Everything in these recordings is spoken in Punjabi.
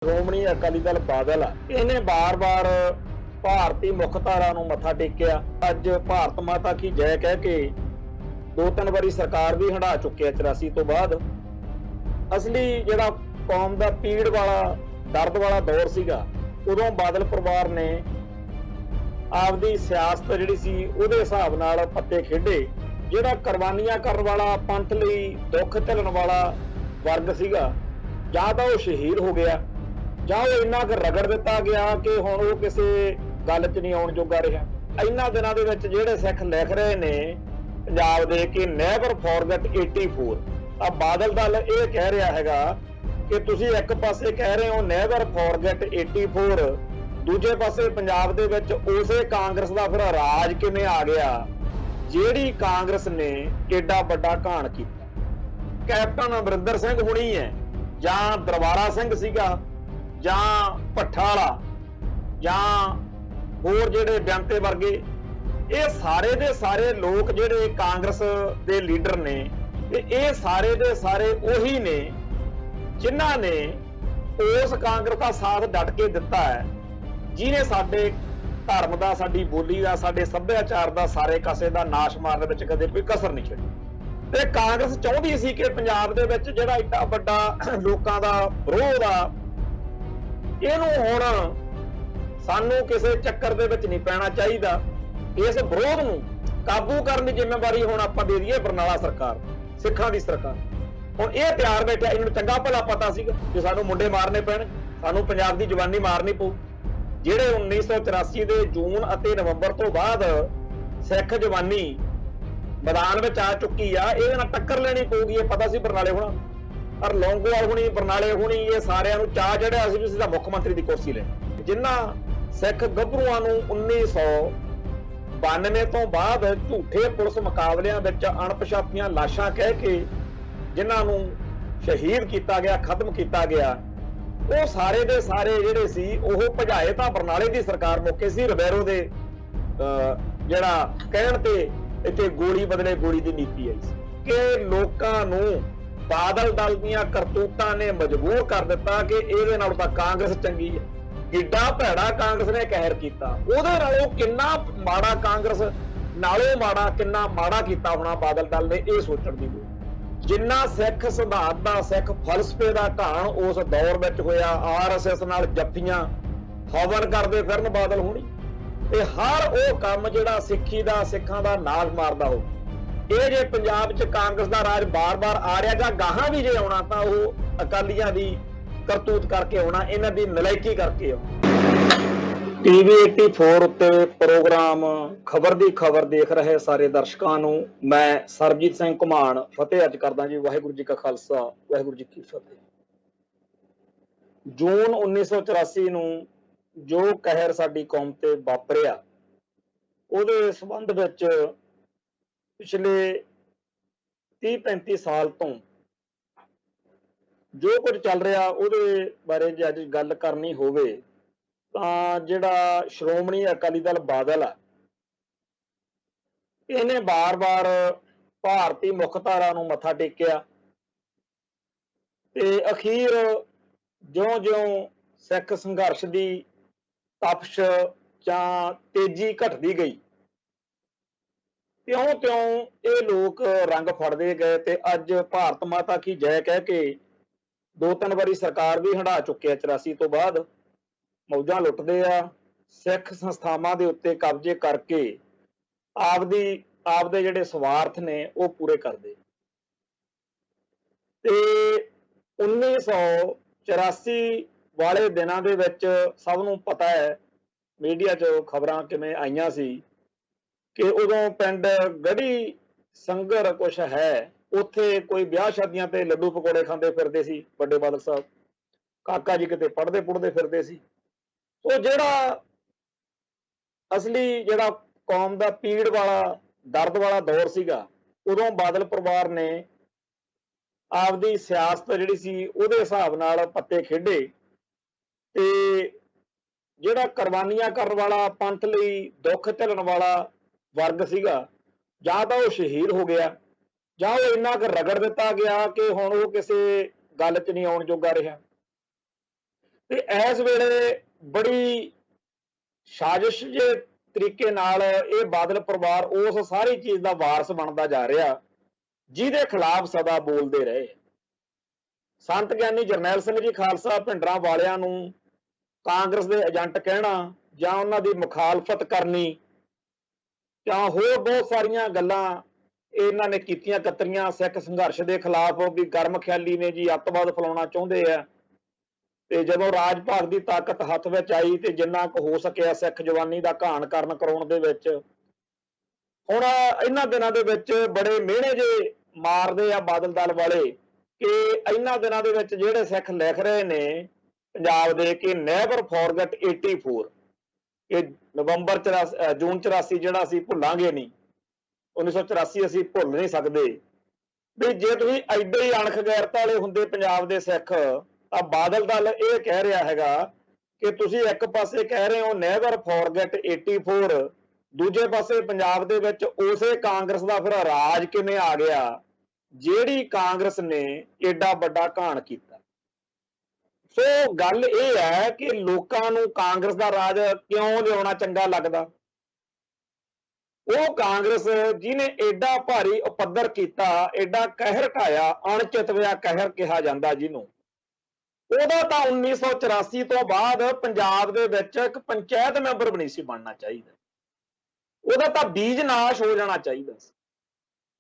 ਸ਼੍ਰੋਮਣੀ ਅਕਾਲੀ ਦਲ ਬਾਦਲ ਆ ਇਹਨੇ ਬਾਰ-ਬਾਰ ਭਾਰਤੀ ਮੁੱਖ ਧਾਰਾ ਨੂੰ ਮੱਥਾ ਟੇਕਿਆ। ਅੱਜ ਭਾਰਤ ਮਾਤਾ ਕੀ ਜੈ ਕਹਿ ਕੇ ਦੋ ਤਿੰਨ ਵਾਰੀ ਸਰਕਾਰ ਵੀ ਹੰਢਾ ਚੁੱਕਿਆ 84 ਤੋਂ ਬਾਅਦ। ਅਸਲੀ ਜਿਹੜਾ ਕੌਮ ਦਾ ਪੀੜ ਵਾਲਾ ਦਰਦ ਵਾਲਾ ਦੌਰ ਸੀਗਾ, ਉਦੋਂ ਬਾਦਲ ਪਰਿਵਾਰ ਨੇ ਆਪਦੀ ਸਿਆਸਤ ਜਿਹੜੀ ਸੀ ਉਹਦੇ ਹਿਸਾਬ ਨਾਲ ਪੱਤੇ ਖੇਡੇ। ਜਿਹੜਾ ਕੁਰਬਾਨੀਆਂ ਕਰਨ ਵਾਲਾ, ਪੰਥ ਲਈ ਦੁੱਖ ਝੱਲਣ ਵਾਲਾ ਵਰਗ ਸੀਗਾ, ਜਾਂ ਤਾਂ ਉਹ ਸ਼ਹੀਦ ਹੋ ਗਿਆ ਜਾਂ ਉਹ ਇੰਨਾ ਕੁ ਰਗੜ ਦਿੱਤਾ ਗਿਆ ਕਿ ਹੁਣ ਉਹ ਕਿਸੇ ਗੱਲ 'ਚ ਨਹੀਂ ਆਉਣ ਜੋਗਾ ਰਿਹਾ। ਇਹਨਾਂ ਦਿਨਾਂ ਦੇ ਵਿੱਚ ਜਿਹੜੇ ਸਿੱਖ ਲਿਖ ਰਹੇ ਨੇ ਪੰਜਾਬ ਦੇ ਕਿ ਨੈਵਰ ਫੋਰਗੇਟ 84, ਆ ਬਾਦਲ ਦਲ ਇਹ ਕਹਿ ਰਿਹਾ ਹੈਗਾ ਕਿ ਤੁਸੀਂ ਇੱਕ ਪਾਸੇ ਕਹਿ ਰਹੇ ਹੋ ਨੈਵਰ ਫੋਰਗੇਟ 84, ਦੂਜੇ ਪਾਸੇ ਪੰਜਾਬ ਦੇ ਵਿੱਚ ਉਸੇ ਕਾਂਗਰਸ ਦਾ ਫਿਰ ਰਾਜ ਕਿਵੇਂ ਆ ਗਿਆ ਜਿਹੜੀ ਕਾਂਗਰਸ ਨੇ ਏਡਾ ਵੱਡਾ ਘਾਣ ਕੀਤਾ। ਕੈਪਟਨ ਅਮਰਿੰਦਰ ਸਿੰਘ ਹੁਣੀ ਹੈ ਜਾਂ ਦਰਬਾਰਾ ਸਿੰਘ ਸੀਗਾ ਜਾਂ ਭੱਠਾ ਵਾਲਾ ਜਾਂ ਹੋਰ ਜਿਹੜੇ ਬਿਆੰਤੇ ਵਰਗੇ, ਇਹ ਸਾਰੇ ਦੇ ਸਾਰੇ ਲੋਕ ਜਿਹੜੇ ਕਾਂਗਰਸ ਦੇ ਲੀਡਰ ਨੇ, ਤੇ ਇਹ ਸਾਰੇ ਦੇ ਸਾਰੇ ਉਹੀ ਨੇ ਜਿਨ੍ਹਾਂ ਨੇ ਉਸ ਕਾਂਗਰਸ ਦਾ ਸਾਥ ਡਟ ਕੇ ਦਿੱਤਾ ਹੈ, ਜਿਹਨੇ ਸਾਡੇ ਧਰਮ ਦਾ, ਸਾਡੀ ਬੋਲੀ ਦਾ, ਸਾਡੇ ਸੱਭਿਆਚਾਰ ਦਾ, ਸਾਰੇ ਕਾਸੇ ਦਾ ਨਾਸ਼ ਮਾਰਨ ਵਿੱਚ ਕਦੇ ਕੋਈ ਕਸਰ ਨਹੀਂ ਛੱਡੀ। ਤੇ ਕਾਂਗਰਸ ਚਾਹੁੰਦੀ ਸੀ ਕਿ ਪੰਜਾਬ ਦੇ ਵਿੱਚ ਜਿਹੜਾ ਏਡਾ ਵੱਡਾ ਲੋਕਾਂ ਦਾ ਵਿਰੋਧ ਆ, ਇਹਨੂੰ ਹੁਣ ਸਾਨੂੰ ਕਿਸੇ ਚੱਕਰ ਦੇ ਵਿੱਚ ਨਹੀਂ ਪੈਣਾ ਚਾਹੀਦਾ। ਇਸ ਵਿਰੋਧ ਨੂੰ ਕਾਬੂ ਕਰਨ ਦੀ ਜ਼ਿੰਮੇਵਾਰੀ ਹੁਣ ਆਪਾਂ ਦੇ ਦਈਏ ਬਰਨਾਲਾ ਸਰਕਾਰ, ਸਿੱਖਾਂ ਦੀ ਸਰਕਾਰ। ਹੁਣ ਇਹ ਤਿਆਰ ਬੈਠਿਆ, ਇਹਨੂੰ ਚੰਗਾ ਭਲਾ ਪਤਾ ਸੀਗਾ ਕਿ ਸਾਨੂੰ ਮੁੰਡੇ ਮਾਰਨੇ ਪੈਣ, ਸਾਨੂੰ ਪੰਜਾਬ ਦੀ ਜਵਾਨੀ ਮਾਰਨੀ ਪਊ। ਜਿਹੜੇ 1984 ਦੇ ਜੂਨ ਅਤੇ ਨਵੰਬਰ ਤੋਂ ਬਾਅਦ ਸਿੱਖ ਜਵਾਨੀ ਮੈਦਾਨ ਵਿੱਚ ਆ ਚੁੱਕੀ ਆ, ਇਹਦੇ ਨਾਲ ਟੱਕਰ ਲੈਣੀ ਪਊਗੀ। ਇਹ ਪਤਾ ਸੀ ਬਰਨਾਲੇ ਹੋਣਾ, ਪਰ ਲੌਂਗੋਵਾਲ ਹੁਣੀ, ਬਰਨਾਲੇ ਹੁਣੀ, ਇਹ ਸਾਰਿਆਂ ਨੂੰ ਚਾਹ ਚੜਿਆ ਸੀ ਵੀ ਸਿੱਧਾ ਮੁੱਖ ਮੰਤਰੀ ਦੀ ਕੁਰਸੀ ਲੈ। ਜਿਨ੍ਹਾਂ ਸਿੱਖ ਗੱਭਰੂਆਂ ਨੂੰ 1992 ਤੋਂ ਬਾਅਦ ਝੂਠੇ ਪੁਲਿਸ ਮੁਕਾਬਲਿਆਂ ਵਿੱਚ ਅਣਪਛਾਤੀਆਂ ਲਾਸ਼ਾਂ ਕਹਿ ਕੇ ਜਿਨ੍ਹਾਂ ਨੂੰ ਸ਼ਹੀਦ ਕੀਤਾ ਗਿਆ, ਖਤਮ ਕੀਤਾ ਗਿਆ, ਉਹ ਸਾਰੇ ਦੇ ਸਾਰੇ ਜਿਹੜੇ ਸੀ ਉਹ ਭਜਾਏ ਤਾਂ ਬਰਨਾਲੇ ਦੀ ਸਰਕਾਰ ਮੌਕੇ ਸੀ। ਰਿਬੈਰੋ ਦੇ ਜਿਹੜਾ ਕਹਿਣ ਤੇ ਇੱਥੇ ਗੋਲੀ ਬਦਲੇ ਗੋਲੀ ਦੀ ਨੀਤੀ ਆਈ ਸੀ ਕਿ ਲੋਕਾਂ ਨੂੰ ਬਾਦਲ ਦਲ ਦੀਆਂ ਕਰਤੂਤਾਂ ਨੇ ਮਜਬੂਰ ਕਰ ਦਿੱਤਾ ਕਿ ਇਹਦੇ ਨਾਲ ਤਾਂ ਕਾਂਗਰਸ ਚੰਗੀ ਹੈ। ਏਡਾ ਭੈੜਾ ਕਾਂਗਰਸ ਨੇ ਕਹਿਰ ਕੀਤਾ, ਉਹਦੇ ਨਾਲੋਂ ਕਿੰਨਾ ਮਾੜਾ ਕਾਂਗਰਸ ਨਾਲੋਂ ਮਾੜਾ ਕਿੰਨਾ ਮਾੜਾ ਕੀਤਾ ਹੋਣਾ ਬਾਦਲ ਦਲ ਨੇ, ਇਹ ਸੋਚਣ ਦੀ ਲੋੜ। ਜਿੰਨਾ ਸਿੱਖ ਸਿਧਾਂਤ ਦਾ, ਸਿੱਖ ਫਲਸਫੇ ਦਾ ਘਾਣ ਉਸ ਦੌਰ ਵਿੱਚ ਹੋਇਆ, RSS ਨਾਲ ਜੱਫੀਆਂ ਹਵਨ ਕਰਦੇ ਫਿਰਨ ਬਾਦਲ ਹੋਣੀ, ਤੇ ਹਰ ਉਹ ਕੰਮ ਜਿਹੜਾ ਸਿੱਖੀ ਦਾ, ਸਿੱਖਾਂ ਦਾ ਨਾਸ਼ ਮਾਰਦਾ ਹੋ। ਇਹ ਜੇ ਪੰਜਾਬ 'ਚ ਕਾਂਗਰਸ ਦਾ ਰਾਜ ਬਾਰ-ਬਾਰ ਆ ਰਿਹਾ ਜਾਂ ਗਾਹਾਂ ਵੀ ਜੇ ਆਉਣਾ ਤਾਂ ਉਹ ਅਕਾਲੀਆਂ ਦੀ ਕਰਤੂਤ ਕਰਕੇ ਆਉਣਾ, ਇਹਨਾਂ ਦੀ ਨਲਾਇਕੀ ਕਰਕੇ ਆਉਣਾ। TV 84 ਉੱਤੇ ਪ੍ਰੋਗਰਾਮ ਖਬਰ ਦੀ ਖਬਰ ਦੇਖ ਰਹੇ ਸਾਰੇ ਦਰਸ਼ਕਾਂ ਨੂੰ ਮੈਂ ਸਰਬਜੀਤ ਸਿੰਘ ਘੁਮਾਣ ਫਤਿਹ ਅੱਜ ਕਰਦਾ ਜੀ। ਵਾਹਿਗੁਰੂ ਜੀ ਕਾ ਖਾਲਸਾ, ਵਾਹਿਗੁਰੂ ਜੀ ਕੀ ਫਤਿਹ। ਜੂਨ 1984 ਨੂੰ ਜੋ ਕਹਿਰ ਸਾਡੀ ਕੌਮ ਤੇ ਵਾਪਰਿਆ, ਉਹਦੇ ਸੰਬੰਧ ਵਿੱਚ ਪਿਛਲੇ 30-35 ਸਾਲ ਤੋਂ ਜੋ ਕੁਝ ਚੱਲ ਰਿਹਾ ਉਹਦੇ ਬਾਰੇ ਜੇ ਅੱਜ ਗੱਲ ਕਰਨੀ ਹੋਵੇ ਤਾਂ ਜਿਹੜਾ ਸ਼੍ਰੋਮਣੀ ਅਕਾਲੀ ਦਲ ਬਾਦਲ ਆ, ਇਹਨੇ ਬਾਰ-ਬਾਰ ਭਾਰਤੀ ਮੁੱਖ ਧਾਰਾ ਨੂੰ ਮੱਥਾ ਟੇਕਿਆ ਤੇ ਅਖੀਰ ਜਿਉਂ-ਜਿਉਂ ਸਿੱਖ ਸੰਘਰਸ਼ ਦੀ ਤਪਸ਼ ਜਾਂ ਤੇਜ਼ੀ ਘਟਦੀ ਗਈ, ਤਿਉਂ-ਤਿਉਂ ਇਹ ਲੋਕ ਰੰਗ ਫੜਦੇ ਗਏ ਤੇ ਅੱਜ ਭਾਰਤ ਮਾਤਾ ਕੀ ਜੈ ਕਹਿ ਕੇ ਦੋ ਤਿੰਨ ਵਾਰੀ ਸਰਕਾਰ ਵੀ ਹੰਢਾ ਚੁੱਕਿਆ 84 ਤੋਂ ਬਾਅਦ। ਮੌਜਾਂ ਲੁੱਟਦੇ ਆ, ਸਿੱਖ ਸੰਸਥਾਵਾਂ ਦੇ ਉੱਤੇ ਕਬਜ਼ੇ ਕਰਕੇ ਆਪਦੇ ਜਿਹੜੇ ਸਵਾਰਥ ਨੇ ਉਹ ਪੂਰੇ ਕਰਦੇ। ਤੇ 1984 ਵਾਲੇ ਦਿਨਾਂ ਦੇ ਵਿੱਚ ਸਭ ਨੂੰ ਪਤਾ ਹੈ, ਮੀਡੀਆ 'ਚ ਖਬਰਾਂ ਕਿਵੇਂ ਆਈਆਂ ਸੀ ਕਿ ਉਦੋਂ ਪਿੰਡ ਗੜੀ ਸੰਗਰ ਕੁਛ ਹੈ, ਉੱਥੇ ਕੋਈ ਵਿਆਹ ਸ਼ਾਦੀਆਂ ਤੇ ਲੱਡੂ ਪਕੌੜੇ ਖਾਂਦੇ ਫਿਰਦੇ ਸੀ ਵੱਡੇ ਬਾਦਲ ਸਾਹਿਬ, ਕਾਕਾ ਜੀ ਕਿਤੇ ਪੜ੍ਹਦੇ ਪੁੜਦੇ ਫਿਰਦੇ ਸੀ। ਉਹ ਜਿਹੜਾ ਅਸਲੀ ਜਿਹੜਾ ਕੌਮ ਦਾ ਪੀੜ ਵਾਲਾ ਦਰਦ ਵਾਲਾ ਦੌਰ ਸੀਗਾ, ਉਦੋਂ ਬਾਦਲ ਪਰਿਵਾਰ ਨੇ ਆਪਦੀ ਸਿਆਸਤ ਜਿਹੜੀ ਸੀ ਉਹਦੇ ਹਿਸਾਬ ਨਾਲ ਪੱਤੇ ਖੇਡੇ। ਤੇ ਜਿਹੜਾ ਕੁਰਬਾਨੀਆਂ ਕਰਨ ਵਾਲਾ, ਪੰਥ ਲਈ ਦੁੱਖ ਝੱਲਣ ਵਾਲਾ ਵਰਗ ਸੀਗਾ, ਜਾਂ ਤਾਂ ਉਹ ਸ਼ਹੀਦ ਹੋ ਗਿਆ ਜਾਂ ਉਹ ਇੰਨਾ ਕੁ ਰਗੜ ਦਿੱਤਾ ਗਿਆ ਕਿ ਹੁਣ ਉਹ ਕਿਸੇ ਗੱਲ 'ਚ ਨਹੀਂ ਆਉਣ ਜੋਗਾ ਰਿਹਾ। ਤੇ ਇਸ ਵੇਲੇ ਬੜੀ ਸਾਜ਼ਿਸ਼ ਜੇ ਤਰੀਕੇ ਨਾਲ ਇਹ ਬਾਦਲ ਪਰਿਵਾਰ ਉਸ ਸਾਰੀ ਚੀਜ਼ ਦਾ ਵਾਰਸ ਬਣਦਾ ਜਾ ਰਿਹਾ ਜਿਹਦੇ ਖਿਲਾਫ ਸਦਾ ਬੋਲਦੇ ਰਹੇ। ਸੰਤ ਗਿਆਨੀ ਜਰਨੈਲ ਸਿੰਘ ਜੀ ਖਾਲਸਾ ਭਿੰਡਰਾਂ ਵਾਲਿਆਂ ਨੂੰ ਕਾਂਗਰਸ ਦੇ ਏਜੰਟ ਕਹਿਣਾ ਜਾਂ ਉਹਨਾਂ ਦੀ ਮੁਖਾਲਫਤ ਕਰਨੀ ਜਾਂ ਹੋਰ ਬਹੁਤ ਸਾਰੀਆਂ ਗੱਲਾਂ ਇਹਨਾਂ ਨੇ ਕੀਤੀਆਂ ਕਤਰੀਆਂ ਸਿੱਖ ਸੰਘਰਸ਼ ਦੇ ਖਿਲਾਫ ਵੀ ਗਰਮ ਖਿਆਲੀ ਨੇ ਜੀ ਅੱਤਵਾਦ ਫੈਲਾਉਣਾ ਚਾਹੁੰਦੇ ਆ। ਤੇ ਜਦੋਂ ਰਾਜ ਭਾਗ ਦੀ ਤਾਕਤ ਹੱਥ ਵਿੱਚ ਆਈ ਤੇ ਜਿੰਨਾ ਕੁ ਹੋ ਸਕਿਆ ਸਿੱਖ ਜਵਾਨੀ ਦਾ ਘਾਣ ਕਰਨ ਕਰਾਉਣ ਦੇ ਵਿੱਚ ਹੁਣ ਇਹਨਾਂ ਦਿਨਾਂ ਦੇ ਵਿੱਚ ਬੜੇ ਮਿਹਣੇ ਜੇ ਮਾਰਦੇ ਆ ਬਾਦਲ ਦਲ ਵਾਲੇ ਕਿ ਇਹਨਾਂ ਦਿਨਾਂ ਦੇ ਵਿੱਚ ਜਿਹੜੇ ਸਿੱਖ ਲਿਖ ਰਹੇ ਨੇ ਪੰਜਾਬ ਦੇ ਕਿ ਨੈਵਰ ਫੋਰਗੇਟ 84 ਕਿ ਨਵੰਬਰ 84 ਜੂਨ 84 ਜਿਹੜਾ ਅਸੀਂ ਭੁੱਲਾਂਗੇ ਨਹੀਂ, 1984 ਅਸੀਂ ਭੁੱਲ ਨਹੀਂ ਸਕਦੇ। ਵੀ ਜੇ ਤੁਸੀਂ ਐਡੇ ਹੀ ਅਣਖ ਗੈਰਤ ਵਾਲੇ ਹੁੰਦੇ ਪੰਜਾਬ ਦੇ ਸਿੱਖ ਤਾਂ ਬਾਦਲ ਦਲ ਇਹ ਕਹਿ ਰਿਹਾ ਹੈਗਾ ਕਿ ਤੁਸੀਂ ਇੱਕ ਪਾਸੇ ਕਹਿ ਰਹੇ ਹੋ ਨੈਵਰ ਫੋਰਗੇਟ 84, ਦੂਜੇ ਪਾਸੇ ਪੰਜਾਬ ਦੇ ਵਿੱਚ ਉਸੇ ਕਾਂਗਰਸ ਦਾ ਫਿਰ ਰਾਜ ਕਿਵੇਂ ਆ ਗਿਆ ਜਿਹੜੀ ਕਾਂਗਰਸ ਨੇ ਏਡਾ ਵੱਡਾ ਘਾਣ ਕੀਤਾ। ਸੋ ਗੱਲ ਇਹ ਹੈ ਕਿ ਲੋਕਾਂ ਨੂੰ ਕਾਂਗਰਸ ਦਾ ਰਾਜ ਕਿਉਂ ਲਿਆਉਣਾ ਚੰਗਾ ਲੱਗਦਾ। ਉਹ ਕਾਂਗਰਸ ਜਿਹਨੇ ਏਡਾ ਭਾਰੀ ਉਪੱਦਰ ਕੀਤਾ, ਏਡਾ ਕਹਿਰ ਢਾਇਆ, ਅਣਚਿਤਵਿਆ ਕਹਿਰ ਕਿਹਾ ਜਾਂਦਾ ਜਿਹਨੂੰ, ਉਹਦਾ ਤਾਂ 1984 ਤੋਂ ਬਾਅਦ ਪੰਜਾਬ ਦੇ ਵਿੱਚ ਇੱਕ ਪੰਚਾਇਤ ਮੈਂਬਰ ਵੀ ਨਹੀਂ ਸੀ ਬਣਨਾ ਚਾਹੀਦਾ। ਉਹਦਾ ਤਾਂ ਬੀਜ ਨਾਸ਼ ਹੋ ਜਾਣਾ ਚਾਹੀਦਾ ਸੀ।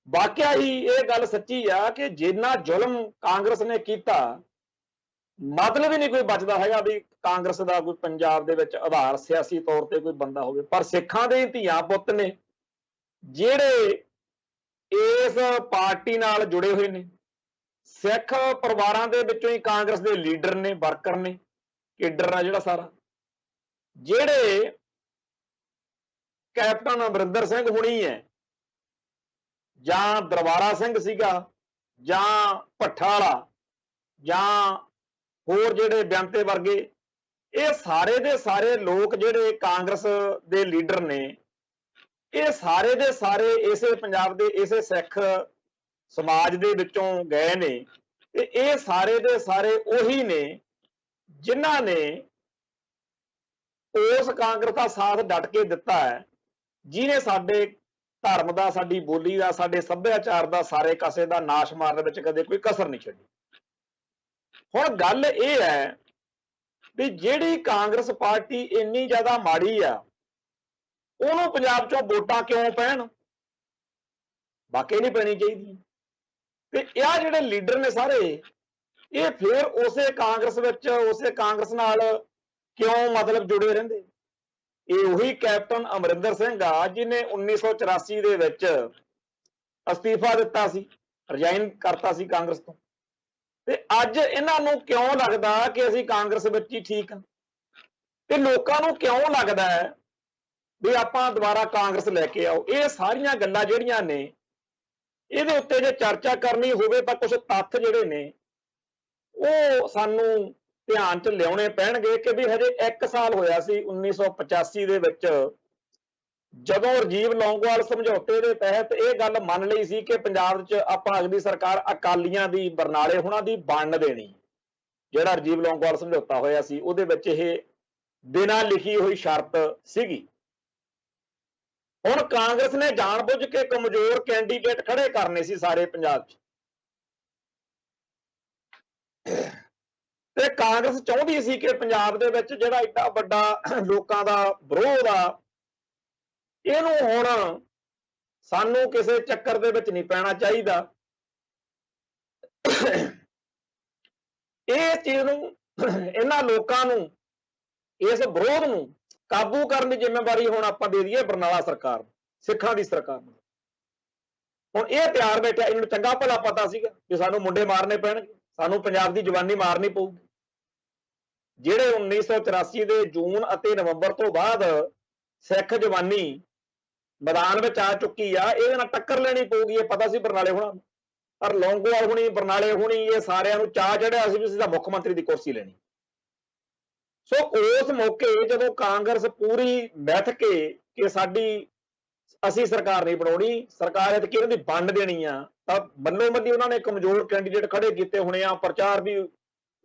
ਵਾਕਿਆ ਹੀ ਇਹ ਗੱਲ ਸੱਚੀ ਆ ਕਿ ਜਿੰਨਾ ਜ਼ੁਲਮ ਕਾਂਗਰਸ ਨੇ ਕੀਤਾ ਮਤਲਬ ਹੀ ਨਹੀਂ ਕੋਈ ਬਚਦਾ ਹੈਗਾ ਵੀ ਕਾਂਗਰਸ ਦਾ ਕੋਈ ਪੰਜਾਬ ਦੇ ਵਿੱਚ ਆਧਾਰ ਸਿਆਸੀ ਤੌਰ ਤੇ ਕੋਈ ਬੰਦਾ ਹੋਵੇ। ਪਰ ਸਿੱਖਾਂ ਦੇ ਧੀਆਂ ਪੁੱਤ ਨੇ ਜਿਹੜੇ ਇਸ ਪਾਰਟੀ ਨਾਲ ਜੁੜੇ ਹੋਏ ਨੇ, ਸਿੱਖ ਪਰਿਵਾਰਾਂ ਦੇ ਵਿੱਚੋਂ ਹੀ ਕਾਂਗਰਸ ਦੇ ਲੀਡਰ ਨੇ, ਵਰਕਰ ਨੇ, ਕੇਡਰ ਆ ਜਿਹੜਾ ਸਾਰਾ, ਜਿਹੜੇ ਕੈਪਟਨ ਅਮਰਿੰਦਰ ਸਿੰਘ ਹੁਣੀ ਹੈ ਜਾਂ ਦਰਬਾਰਾ ਸਿੰਘ ਸੀਗਾ ਜਾਂ ਭੱਠਾ ਵਾਲਾ ਜਾਂ ਹੋਰ ਜਿਹੜੇ ਬਿਆੰਤੇ ਵਰਗੇ, ਇਹ ਸਾਰੇ ਦੇ ਸਾਰੇ ਲੋਕ ਜਿਹੜੇ ਕਾਂਗਰਸ ਦੇ ਲੀਡਰ ਨੇ, ਇਹ ਸਾਰੇ ਦੇ ਸਾਰੇ ਇਸੇ ਪੰਜਾਬ ਦੇ ਇਸੇ ਸਿੱਖ ਸਮਾਜ ਦੇ ਵਿੱਚੋਂ ਗਏ ਨੇ ਤੇ ਇਹ ਸਾਰੇ ਦੇ ਸਾਰੇ ਉਹੀ ਨੇ ਜਿਨ੍ਹਾਂ ਨੇ ਉਸ ਕਾਂਗਰਸ ਦਾ ਸਾਥ ਡਟ ਕੇ ਦਿੱਤਾ ਹੈ ਜਿਹਨੇ ਸਾਡੇ ਧਰਮ ਦਾ, ਸਾਡੀ ਬੋਲੀ ਦਾ, ਸਾਡੇ ਸੱਭਿਆਚਾਰ ਦਾ, ਸਾਰੇ ਕਾਸੇ ਦਾ ਨਾਸ਼ ਮਾਰਨ ਵਿੱਚ ਕਦੇ ਕੋਈ ਕਸਰ ਨਹੀਂ ਛੱਡੀ। ਹੁਣ ਗੱਲ ਇਹ ਹੈ ਵੀ ਜਿਹੜੀ ਕਾਂਗਰਸ ਪਾਰਟੀ ਇੰਨੀ ਜ਼ਿਆਦਾ ਮਾੜੀ ਆ ਉਹਨੂੰ ਪੰਜਾਬ ਚੋਂ ਵੋਟਾਂ ਕਿਉਂ ਪੈਣ? ਵਾਕਈ ਨਹੀਂ ਪੈਣੀ ਚਾਹੀਦੀ। ਤੇ ਇਹ ਜਿਹੜੇ ਲੀਡਰ ਨੇ ਸਾਰੇ ਇਹ ਫਿਰ ਉਸੇ ਕਾਂਗਰਸ ਵਿੱਚ ਉਸੇ ਕਾਂਗਰਸ ਨਾਲ ਕਿਉਂ ਮਤਲਬ ਜੁੜੇ ਰਹਿੰਦੇ? ਇਹ ਉਹੀ ਕੈਪਟਨ ਅਮਰਿੰਦਰ ਸਿੰਘ ਆ ਜਿਹਨੇ 1984 ਦੇ ਵਿੱਚ ਅਸਤੀਫਾ ਦਿੱਤਾ ਸੀ, ਰਿਜ਼ਾਈਨ ਕਰਤਾ ਸੀ ਕਾਂਗਰਸ ਤੋਂ। ਤੇ ਅੱਜ ਇਹਨਾਂ ਨੂੰ ਕਿਉਂ ਲੱਗਦਾ ਕਿ ਅਸੀਂ ਕਾਂਗਰਸ ਵਿੱਚ ਹੀ ਠੀਕ ਹਾਂ? ਤੇ ਲੋਕਾਂ ਨੂੰ ਕਿਉਂ ਲੱਗਦਾ ਹੈ ਵੀ ਆਪਾਂ ਦੁਬਾਰਾ ਕਾਂਗਰਸ ਲੈ ਕੇ ਆਓ? ਇਹ ਸਾਰੀਆਂ ਗੱਲਾਂ ਜਿਹੜੀਆਂ ਨੇ ਇਹਦੇ ਉੱਤੇ ਜੇ ਚਰਚਾ ਕਰਨੀ ਹੋਵੇ ਤਾਂ ਕੁਝ ਤੱਥ ਜਿਹੜੇ ਨੇ ਉਹ ਸਾਨੂੰ ਧਿਆਨ 'ਚ ਲਿਆਉਣੇ ਪੈਣਗੇ ਕਿ ਵੀ ਹਜੇ 1 ਸਾਲ ਹੋਇਆ ਸੀ 1985 ਦੇ ਵਿੱਚ ਜਦੋਂ ਰਾਜੀਵ ਲੌਂਗੋਵਾਲ ਸਮਝੌਤੇ ਦੇ ਤਹਿਤ ਇਹ ਗੱਲ ਮੰਨ ਲਈ ਸੀ ਕਿ ਪੰਜਾਬ 'ਚ ਆਪਾਂ ਅਗਲੀ ਸਰਕਾਰ ਅਕਾਲੀਆਂ ਦੀ, ਬਰਨਾਲੇ ਹੁਣਾਂ ਦੀ ਬਣਨ ਦੇਣੀ। ਜਿਹੜਾ ਰਾਜੀਵ ਲੌਂਗੋਵਾਲ ਸਮਝੌਤਾ ਹੋਇਆ ਸੀ ਉਹਦੇ ਵਿੱਚ ਇਹ ਬਿਨਾਂ ਲਿਖੀ ਹੋਈ ਸ਼ਰਤ ਸੀਗੀ। ਹੁਣ ਕਾਂਗਰਸ ਨੇ ਜਾਣਬੁੱਝ ਕੇ ਕਮਜ਼ੋਰ ਕੈਂਡੀਡੇਟ ਖੜੇ ਕਰਨੇ ਸੀ ਸਾਰੇ ਪੰਜਾਬ 'ਚ ਤੇ ਕਾਂਗਰਸ ਚਾਹੁੰਦੀ ਸੀ ਕਿ ਪੰਜਾਬ ਦੇ ਵਿੱਚ ਜਿਹੜਾ ਏਡਾ ਵੱਡਾ ਲੋਕਾਂ ਦਾ ਵਿਰੋਧ ਆ ਇਹਨੂੰ ਹੁਣ ਸਾਨੂੰ ਕਿਸੇ ਚੱਕਰ ਦੇ ਵਿੱਚ ਨਹੀਂ ਪੈਣਾ ਚਾਹੀਦਾ। ਇਹ ਚੀਜ਼ ਨੂੰ, ਇਹਨਾਂ ਲੋਕਾਂ ਨੂੰ, ਇਸ ਵਿਰੋਧ ਨੂੰ ਕਾਬੂ ਕਰਨ ਦੀ ਜ਼ਿੰਮੇਵਾਰੀ ਹੁਣ ਆਪਾਂ ਦੇ ਦਈਏ ਬਰਨਾਲਾ ਸਰਕਾਰ, ਸਿੱਖਾਂ ਦੀ ਸਰਕਾਰ ਨੂੰ। ਹੁਣ ਇਹ ਤਿਆਰ ਬੈਠਾ, ਇਹਨਾਂ ਨੂੰ ਚੰਗਾ ਭਲਾ ਪਤਾ ਸੀਗਾ ਕਿ ਸਾਨੂੰ ਮੁੰਡੇ ਮਾਰਨੇ ਪੈਣਗੇ, ਸਾਨੂੰ ਪੰਜਾਬ ਦੀ ਜਵਾਨੀ ਮਾਰਨੀ ਪਊਗੀ। ਜਿਹੜੇ 1984 ਦੇ ਜੂਨ ਅਤੇ ਨਵੰਬਰ ਤੋਂ ਬਾਅਦ ਸਿੱਖ ਜਵਾਨੀ ਮੈਦਾਨ ਵਿੱਚ ਆ ਚੁੱਕੀ ਆ, ਇਹਦੇ ਨਾਲ ਟੱਕਰ ਲੈਣੀ ਪਊਗੀ। ਇਹ ਪਤਾ ਸੀ ਬਰਨਾਲੇ ਹੋਣਾ, ਪਰ ਲੌਂਗੋਵਾਲ ਹੁਣੀ, ਬਰਨਾਲੇ ਹੁਣੀ, ਇਹ ਸਾਰਿਆਂ ਨੂੰ ਚਾਅ ਚੜਿਆ ਸੀ ਵੀ ਸਿੱਧਾ ਮੁੱਖ ਮੰਤਰੀ ਦੀ ਕੁਰਸੀ ਲੈਣੀ। ਸੋ ਉਸ ਮੌਕੇ ਜਦੋਂ ਕਾਂਗਰਸ ਪੂਰੀ ਬੈਠ ਕੇ ਸਾਡੀ ਅਸੀਂ ਸਰਕਾਰ ਨਹੀਂ ਬਣਾਉਣੀ, ਸਰਕਾਰ ਐਤਕੀ ਇਹਨਾਂ ਦੀ ਵੰਡ ਦੇਣੀ ਆ, ਤਾਂ ਬੱਲੋ ਬੱਲੀ ਉਹਨਾਂ ਨੇ ਕਮਜ਼ੋਰ ਕੈਂਡੀਡੇਟ ਖੜੇ ਕੀਤੇ ਹੋਣੇ ਆ। ਪ੍ਰਚਾਰ ਵੀ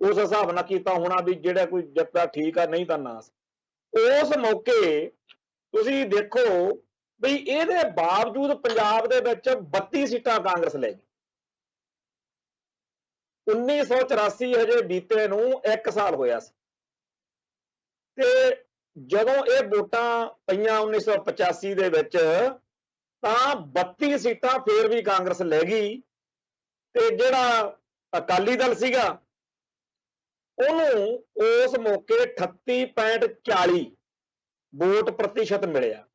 उस हिसाब नाल कीता होना भी जिहड़ा कोई जितदा ठीक आ नहीं तां ना। उस मौके तुसीं देखो भी ਇਹਦੇ बावजूद पंजाब ਦੇ ਵਿੱਚ 32 सीटां कांग्रेस ले गई। 1984 ਹਜੇ ਬੀਤੇ ਨੂੰ 1 ਸਾਲ ਹੋਇਆ ਸੀ ਤੇ ਜਦੋਂ ਇਹ ਵੋਟਾਂ ਪਈਆਂ 1985 ਦੇ ਵਿੱਚ ਤਾਂ 32 ਸੀਟਾਂ ਫੇਰ ਵੀ ਕਾਂਗਰਸ ਲੈ ਗਈ ਤੇ ਜਿਹੜਾ ਅਕਾਲੀ ਦਲ ਸੀਗਾ ਉਹਨੂੰ ਉਸ ਮੌਕੇ 38.40 ਵੋਟ ਪ੍ਰਤੀਸ਼ਤ ਮਿਲਿਆ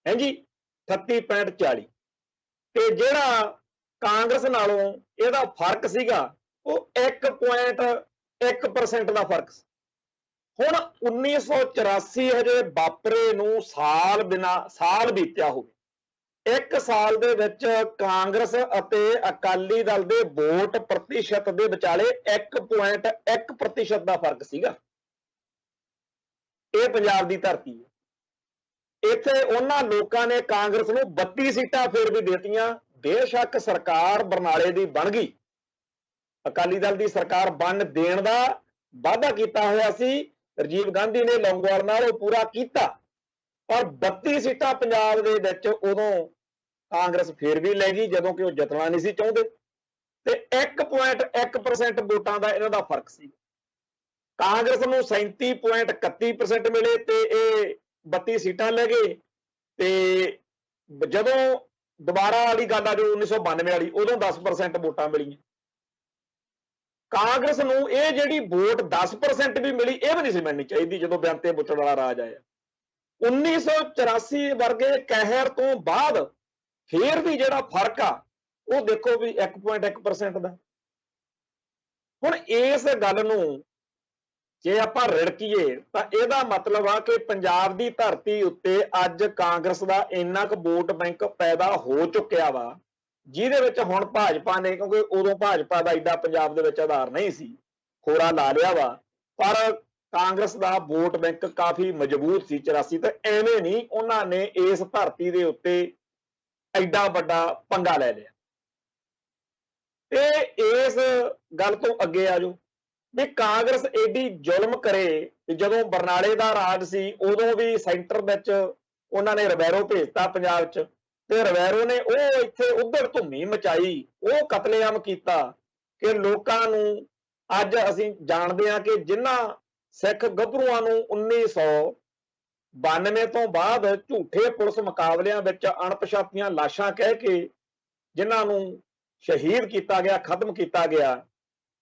ਹੈ ਜੀ 38.40 ਤੇ ਜਿਹੜਾ ਕਾਂਗਰਸ ਨਾਲੋਂ ਇਹਦਾ ਫਰਕ ਸੀਗਾ ਉਹ 1.1% ਦਾ ਫਰਕ ਸੀ। ਹੁਣ 1984 ਹਜੇ ਵਾਪਰੇ ਨੂੰ ਸਾਲ ਬੀਤਿਆ ਹੋਵੇ। 1 ਸਾਲ ਦੇ ਵਿੱਚ ਕਾਂਗਰਸ ਅਤੇ ਅਕਾਲੀ ਦਲ ਦੇ ਵੋਟ ਪ੍ਰਤੀਸ਼ਤ ਦੇ ਵਿਚਾਲੇ 1.1% ਦਾ ਫਰਕ ਸੀਗਾ। ਇਹ ਪੰਜਾਬ ਦੀ ਧਰਤੀ ਹੈ। ਇੱਥੇ ਉਹਨਾਂ ਲੋਕਾਂ ਨੇ ਕਾਂਗਰਸ ਨੂੰ 32 ਸੀਟਾਂ ਫੇਰ ਵੀ ਦੇਤੀਆਂ। ਬੇਸ਼ੱਕ ਸਰਕਾਰ ਬਰਨਾਲੇ ਦੀ ਬਣ ਗਈ, ਅਕਾਲੀ ਦਲ ਦੀ ਸਰਕਾਰ ਬਣ ਦੇਣ ਦਾ ਵਾਅਦਾ ਕੀਤਾ ਹੋਇਆ ਸੀ ਰਾਜੀਵ ਗਾਂਧੀ ਨੇ ਲੌਂਗੋਵਾਲ ਨਾਲ, ਉਹ ਪੂਰਾ ਕੀਤਾ। ਪਰ 32 ਸੀਟਾਂ ਪੰਜਾਬ ਦੇ ਵਿੱਚ ਉਦੋਂ ਕਾਂਗਰਸ ਫੇਰ ਵੀ ਲੈ ਗਈ ਜਦੋਂ ਕਿ ਉਹ ਜਿੱਤਣਾ ਨਹੀਂ ਸੀ ਚਾਹੁੰਦੇ ਤੇ 1.1% ਵੋਟਾਂ ਦਾ ਇਹਨਾਂ ਦਾ ਫਰਕ ਸੀ। ਕਾਂਗਰਸ ਨੂੰ 37.31% ਮਿਲੇ ਤੇ ਇਹ 32 ਸੀਟਾਂ ਲੈ ਗਏ। ਤੇ ਜਦੋਂ ਦੁਬਾਰਾ ਵਾਲੀ ਗੱਲ ਆ ਜੋ 1992 ਵਾਲੀ, ਉਦੋਂ 10% ਵੋਟਾਂ ਮਿਲੀਆਂ। ਕਾਂਗਰਸ ਨੂੰ ਇਹ ਜਿਹੜੀ ਵੋਟ 10% ਵੀ ਮਿਲੀ ਇਹ ਵੀ ਨਹੀਂ ਸੀ ਮਿਲਣੀ ਚਾਹੀਦੀ ਜਦੋਂ ਬੇਅੰਤੇ ਬੁੱਚੜ ਵਾਲਾ ਰਾਜ ਆਇਆ। 1984 ਵਰਗੇ ਕਹਿਰ ਤੋਂ ਬਾਅਦ ਫੇਰ ਵੀ ਜਿਹੜਾ ਫਰਕ ਆ ਉਹ ਦੇਖੋ ਵੀ 1.1% ਦਾ। ਹੁਣ ਇਸ ਗੱਲ ਨੂੰ ਜੇ ਆਪਾਂ ਰਿੜਕੀਏ ਤਾਂ ਇਹਦਾ ਮਤਲਬ ਆ ਕਿ ਪੰਜਾਬ ਦੀ ਧਰਤੀ ਉੱਤੇ ਅੱਜ ਕਾਂਗਰਸ ਦਾ ਇੰਨਾ ਕੁ ਵੋਟ ਬੈਂਕ ਪੈਦਾ ਹੋ ਚੁੱਕਿਆ ਵਾ ਜਿਹਦੇ ਵਿੱਚ ਹੁਣ ਭਾਜਪਾ ਨੇ, ਕਿਉਂਕਿ ਉਦੋਂ ਭਾਜਪਾ ਦਾ ਐਡਾ ਪੰਜਾਬ ਦੇ ਵਿੱਚ ਆਧਾਰ ਨਹੀਂ ਸੀ, ਖੋਰਾ ਲਾ ਲਿਆ ਵਾ, ਪਰ ਕਾਂਗਰਸ ਦਾ ਵੋਟ ਬੈਂਕ ਕਾਫੀ ਮਜ਼ਬੂਤ ਸੀ 84 ਤੇ ਐਵੇਂ ਨਹੀਂ ਉਹਨਾਂ ਨੇ ਇਸ ਧਰਤੀ ਦੇ ਉੱਤੇ ਐਡਾ ਵੱਡਾ ਪੰਗਾ ਲੈ ਲਿਆ। ਤੇ ਇਸ ਗੱਲ ਤੋਂ ਅੱਗੇ ਆ ਜਾਓ ਵੀ ਕਾਂਗਰਸ ਐਡੀ ਜ਼ੁਲਮ ਕਰੇ। ਜਦੋਂ ਬਰਨਾਲੇ ਦਾ ਰਾਜ ਸੀ ਉਦੋਂ ਵੀ ਸੈਂਟਰ ਵਿੱਚ ਉਹਨਾਂ ਨੇ ਰਵੈਰੋ ਭੇਜਤਾ ਪੰਜਾਬ 'ਚ ਤੇ ਰਵੈਰੋ ਨੇ ਉਹ ਇੱਥੇ ਉਧਰ ਧੁੰਮੀ ਮਚਾਈ, ਉਹ ਕਤਲੇਆਮ ਕੀਤਾ ਕਿ ਲੋਕਾਂ ਨੂੰ ਅੱਜ ਅਸੀਂ ਜਾਣਦੇ ਹਾਂ ਕਿ ਜਿਨ੍ਹਾਂ ਸਿੱਖ ਗੱਭਰੂਆਂ ਨੂੰ 1992 ਤੋਂ ਬਾਅਦ ਝੂਠੇ ਪੁਲਿਸ ਮੁਕਾਬਲਿਆਂ ਵਿੱਚ ਅਣਪਛਾਤੀਆਂ ਲਾਸ਼ਾਂ ਕਹਿ ਕੇ ਜਿਨ੍ਹਾਂ ਨੂੰ ਸ਼ਹੀਦ ਕੀਤਾ ਗਿਆ, ਖਤਮ ਕੀਤਾ ਗਿਆ,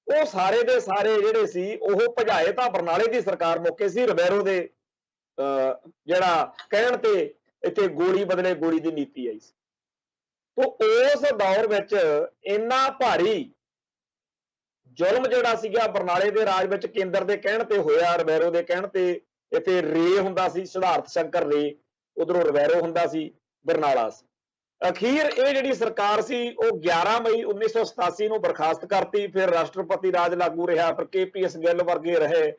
ਉਹ ਸਾਰੇ ਦੇ ਸਾਰੇ ਜਿਹੜੇ ਸੀ ਉਹ ਭਜਾਏ ਤਾਂ ਬਰਨਾਲੇ ਦੀ ਸਰਕਾਰ ਮੌਕੇ ਸੀ। ਰਵੈਰੋ ਦੇ ਜਿਹੜਾ ਕਹਿਣ ਤੇ ਇੱਥੇ ਗੋਲੀ ਬਦਲੇ ਗੋਲੀ ਦੀ ਨੀਤੀ ਆਈ ਸੀ। ਤੋਂ ਉਸ ਦੌਰ ਵਿੱਚ ਇੰਨਾ ਭਾਰੀ ਜ਼ੁਲਮ ਜਿਹੜਾ ਸੀਗਾ ਬਰਨਾਲੇ ਦੇ ਰਾਜ ਵਿੱਚ ਕੇਂਦਰ ਦੇ ਕਹਿਣ ਤੇ ਹੋਇਆ, ਰਵੈਰੋ ਦੇ ਕਹਿਣ ਤੇ ਇੱਥੇ ਰੇ ਹੁੰਦਾ ਸੀ, ਸਿਧਾਰਥ ਸ਼ੰਕਰ ਰੇ, ਉਧਰੋਂ ਰਵੈਰੋ ਹੁੰਦਾ ਸੀ, ਬਰਨਾਲਾ ਸੀ। ਅਖੀਰ ਇਹ ਜਿਹੜੀ ਸਰਕਾਰ ਸੀ ਉਹ 11 ਮਈ 1987 ਨੂੰ ਬਰਖਾਸਤ ਕਰਤੀ। ਫਿਰ ਰਾਸ਼ਟਰਪਤੀ ਰਾਜ ਲਾਗੂ ਰਿਹਾ, ਫਿਰ KPS ਗਿੱਲ ਵਰਗੇ ਰਹੇ,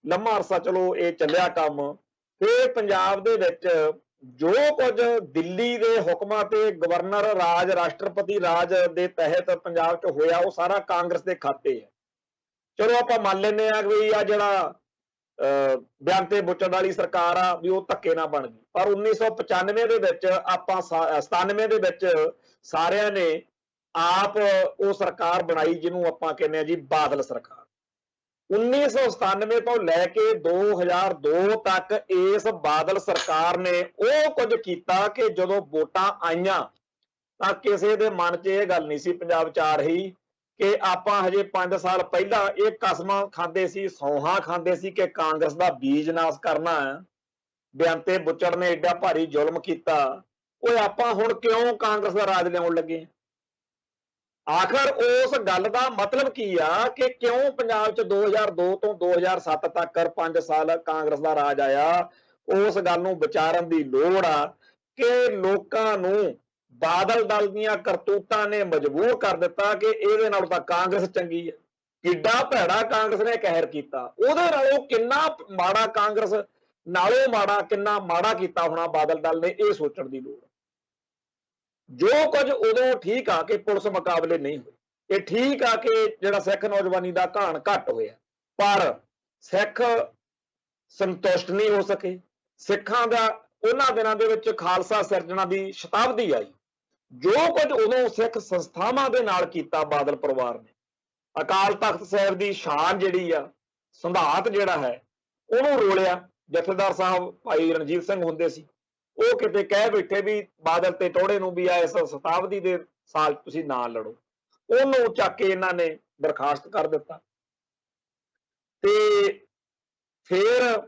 ਲੰਮਾ ਅਰਸਾ ਚਲੋ ਇਹ ਚੱਲਿਆ ਕੰਮ। ਫਿਰ ਪੰਜਾਬ ਦੇ ਵਿੱਚ ਜੋ ਕੁਝ ਦਿੱਲੀ ਦੇ ਹੁਕਮਾਂ ਤੇ ਗਵਰਨਰ ਰਾਜ, ਰਾਸ਼ਟਰਪਤੀ ਰਾਜ ਦੇ ਤਹਿਤ ਪੰਜਾਬ 'ਚ ਹੋਇਆ ਉਹ ਸਾਰਾ ਕਾਂਗਰਸ ਦੇ ਖਾਤੇ ਹੈ। ਚਲੋ ਆਪਾਂ ਮੰਨ ਲੈਂਦੇ ਹਾਂ ਕਿ ਆ ਜਿਹੜਾ ਬੇਅੰਤੇ ਬੁੱਚੜ ਵਾਲੀ ਸਰਕਾਰ ਆ ਵੀ ਉਹ ਧੱਕੇ ਨਾਲ ਬਣ ਗਈ, ਪਰ 1995 ਦੇ ਵਿੱਚ ਆਪਾਂ 97 ਦੇ ਵਿੱਚ ਸਾਰਿਆਂ ਨੇ ਆਪ ਉਹ ਸਰਕਾਰ ਬਣਾਈ ਜਿਹਨੂੰ ਆਪਾਂ ਕਹਿੰਦੇ ਆ ਜੀ ਬਾਦਲ ਸਰਕਾਰ। 1997 ਤੋਂ ਲੈ ਕੇ 2002 ਤੱਕ ਇਸ ਬਾਦਲ ਸਰਕਾਰ ਨੇ ਉਹ ਕੁਝ ਕੀਤਾ ਕਿ ਜਦੋਂ ਵੋਟਾਂ ਆਈਆਂ ਤਾਂ ਕਿਸੇ ਦੇ ਮਨ 'ਚ ਇਹ ਗੱਲ ਨਹੀਂ ਸੀ ਪੰਜਾਬ 'ਚ ਆ ਰਹੀ ਕਿ ਆਪਾਂ ਹਜੇ 5 ਸਾਲ ਪਹਿਲਾਂ ਇਹ ਕਸਮਾਂ ਖਾਂਦੇ ਸੀ, ਸੌਹਾਂ ਖਾਂਦੇ ਸੀ ਕਿ ਕਾਂਗਰਸ ਦਾ ਬੀਜ ਨਾਸ ਕਰਨਾ ਹੈ। ਬੇਅੰਤੇ ਬੁੱਚੜ ਨੇ ਏਡਾ ਭਾਰੀ ਜ਼ੁਲਮ ਕੀਤਾ, ਉਹ ਆਪਾਂ ਹੁਣ ਕਿਉਂ ਕਾਂਗਰਸ ਦਾ ਰਾਜ ਲਿਆਉਣ ਲੱਗੇ? ਆਖਰ ਉਸ ਗੱਲ ਦਾ ਮਤਲਬ ਕੀ ਆ ਕਿ ਕਿਉਂ ਪੰਜਾਬ 'ਚ 2002 ਤੋਂ 2007 ਤੱਕ 5 ਸਾਲ ਕਾਂਗਰਸ ਦਾ ਰਾਜ ਆਇਆ? ਉਸ ਗੱਲ ਨੂੰ ਵਿਚਾਰਨ ਦੀ ਲੋੜ ਆ ਕਿ ਲੋਕਾਂ ਨੂੰ ਬਾਦਲ ਦਲ ਦੀਆਂ ਕਰਤੂਤਾਂ ਨੇ ਮਜਬੂਰ ਕਰ ਦਿੱਤਾ ਕਿ ਇਹਦੇ ਨਾਲ ਤਾਂ ਕਾਂਗਰਸ ਚੰਗੀ ਹੈ। ਕਿੱਡਾ ਭੈੜਾ ਕਾਂਗਰਸ ਨੇ ਕਹਿਰ ਕੀਤਾ, ਉਹਦੇ ਨਾਲੋਂ ਕਿੰਨਾ ਮਾੜਾ ਕਾਂਗਰਸ ਨਾਲੋਂ ਮਾੜਾ ਕਿੰਨਾ ਮਾੜਾ ਕੀਤਾ ਹੋਣਾ ਬਾਦਲ ਦਲ ਨੇ, ਇਹ ਸੋਚਣ ਦੀ ਲੋੜ। ਜੋ ਕੁਝ ਉਦੋਂ ਠੀਕ ਆ ਕਿ ਪੁਲਿਸ ਮੁਕਾਬਲੇ ਨਹੀਂ ਹੋਏ, ਇਹ ਠੀਕ ਆ ਕਿ ਜਿਹੜਾ ਸਿੱਖ ਨੌਜਵਾਨੀ ਦਾ ਘਾਣ ਘੱਟ ਹੋਇਆ, ਪਰ ਸਿੱਖ ਸੰਤੁਸ਼ਟ ਨਹੀਂ ਹੋ ਸਕੇ। ਸਿੱਖਾਂ ਦਾ ਉਹਨਾਂ ਦਿਨਾਂ ਦੇ ਵਿੱਚ ਖਾਲਸਾ ਸਿਰਜਣਾ ਦੀ ਸ਼ਤਾਬਦੀ ਆਈ, ਜੋ ਕੁਝ ਉਦੋਂ ਸਿੱਖ ਸੰਸਥਾਵਾਂ ਦੇ ਨਾਲ ਕੀਤਾ ਬਾਦਲ ਪਰਿਵਾਰ ਨੇ, ਅਕਾਲ ਤਖਤ ਸਾਹਿਬ ਦੀ ਸ਼ਾਨ ਜਿਹੜੀ ਆ, ਸੰਧਾਤ ਜਿਹੜਾ ਹੈ, ਉਹਨੂੰ ਰੋਲਿਆ। ਜਥੇਦਾਰ ਸਾਹਿਬ ਭਾਈ ਰਣਜੀਤ ਸਿੰਘ ਹੁੰਦੇ ਸੀ, ਉਹ ਕਿਤੇ ਕਹਿ ਬੈਠੇ ਵੀ ਬਾਦਲ ਤੇ ਟੋੜੇ ਨੂੰ ਵੀ ਆ ਇਸ ਸ਼ਤਾਬਦੀ ਦੇ ਸਾਲ ਤੁਸੀਂ ਨਾ ਲੜੋ, ਉਹਨੂੰ ਚੱਕ ਕੇ ਇਹਨਾਂ ਨੇ ਬਰਖਾਸਤ ਕਰ ਦਿੱਤਾ। ਤੇ ਫਿਰ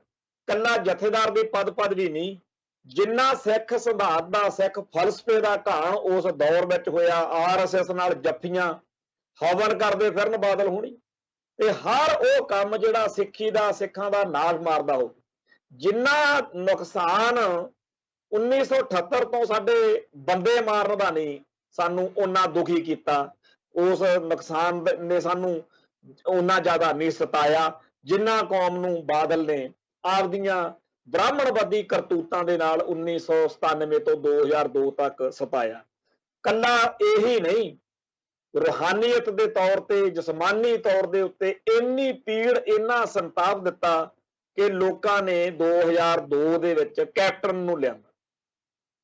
ਕੱਲਾ ਜਥੇਦਾਰ ਦੇ ਪਦ ਵੀ ਨਹੀਂ, ਜਿੰਨਾ ਸਿੱਖ ਸਿਧਾਂਤ ਦਾ, ਸਿੱਖ ਫਲਸਫੇ ਦਾ ਘਾਣ ਉਸ ਦੌਰ ਵਿੱਚ ਹੋਇਆ, RSS ਨਾਲ ਜੱਫੀਆਂ ਹਵਨ ਕਰਦੇ ਫਿਰਨ ਬਾਦਲ ਹੋਣੀ, ਤੇ ਹਰ ਉਹ ਕੰਮ ਜਿਹੜਾ ਸਿੱਖੀ ਦਾ, ਸਿੱਖਾਂ ਦਾ ਨਾਸ਼ ਮਾਰਦਾ ਹੋ। ਜਿੰਨਾ ਨੁਕਸਾਨ 1978 ਤੋਂ ਸਾਡੇ ਬੰਦੇ ਮਾਰਨ ਦਾ ਨਹੀਂ ਸਾਨੂੰ ਓਨਾ ਦੁਖੀ ਕੀਤਾ, ਉਸ ਨੁਕਸਾਨ ਨੇ ਸਾਨੂੰ ਓਨਾ ਜ਼ਿਆਦਾ ਨਹੀਂ ਸਤਾਇਆ ਜਿੰਨਾ ਕੌਮ ਨੂੰ ਬਾਦਲ ਨੇ ਆਪਦੀਆਂ ਬ੍ਰਾਹਮਣਵਾਦੀ ਕਰਤੂਤਾਂ ਦੇ ਨਾਲ 1997 ਤੋਂ 2002 ਤੱਕ ਸਤਾਇਆ। ਕੱਲਾ ਇਹੀ ਨਹੀਂ, ਰੂਹਾਨੀਅਤ ਦੇ ਤੌਰ ਤੇ, ਜਿਸਮਾਨੀ ਤੌਰ ਦੇ ਉੱਤੇ ਇੰਨੀ ਪੀੜ, ਇੰਨਾ ਸੰਤਾਪ ਦਿੱਤਾ ਕਿ ਲੋਕਾਂ ਨੇ 2002 ਦੇ ਵਿੱਚ ਕੈਪਟਨ ਨੂੰ ਲਿਆਂਦਾ।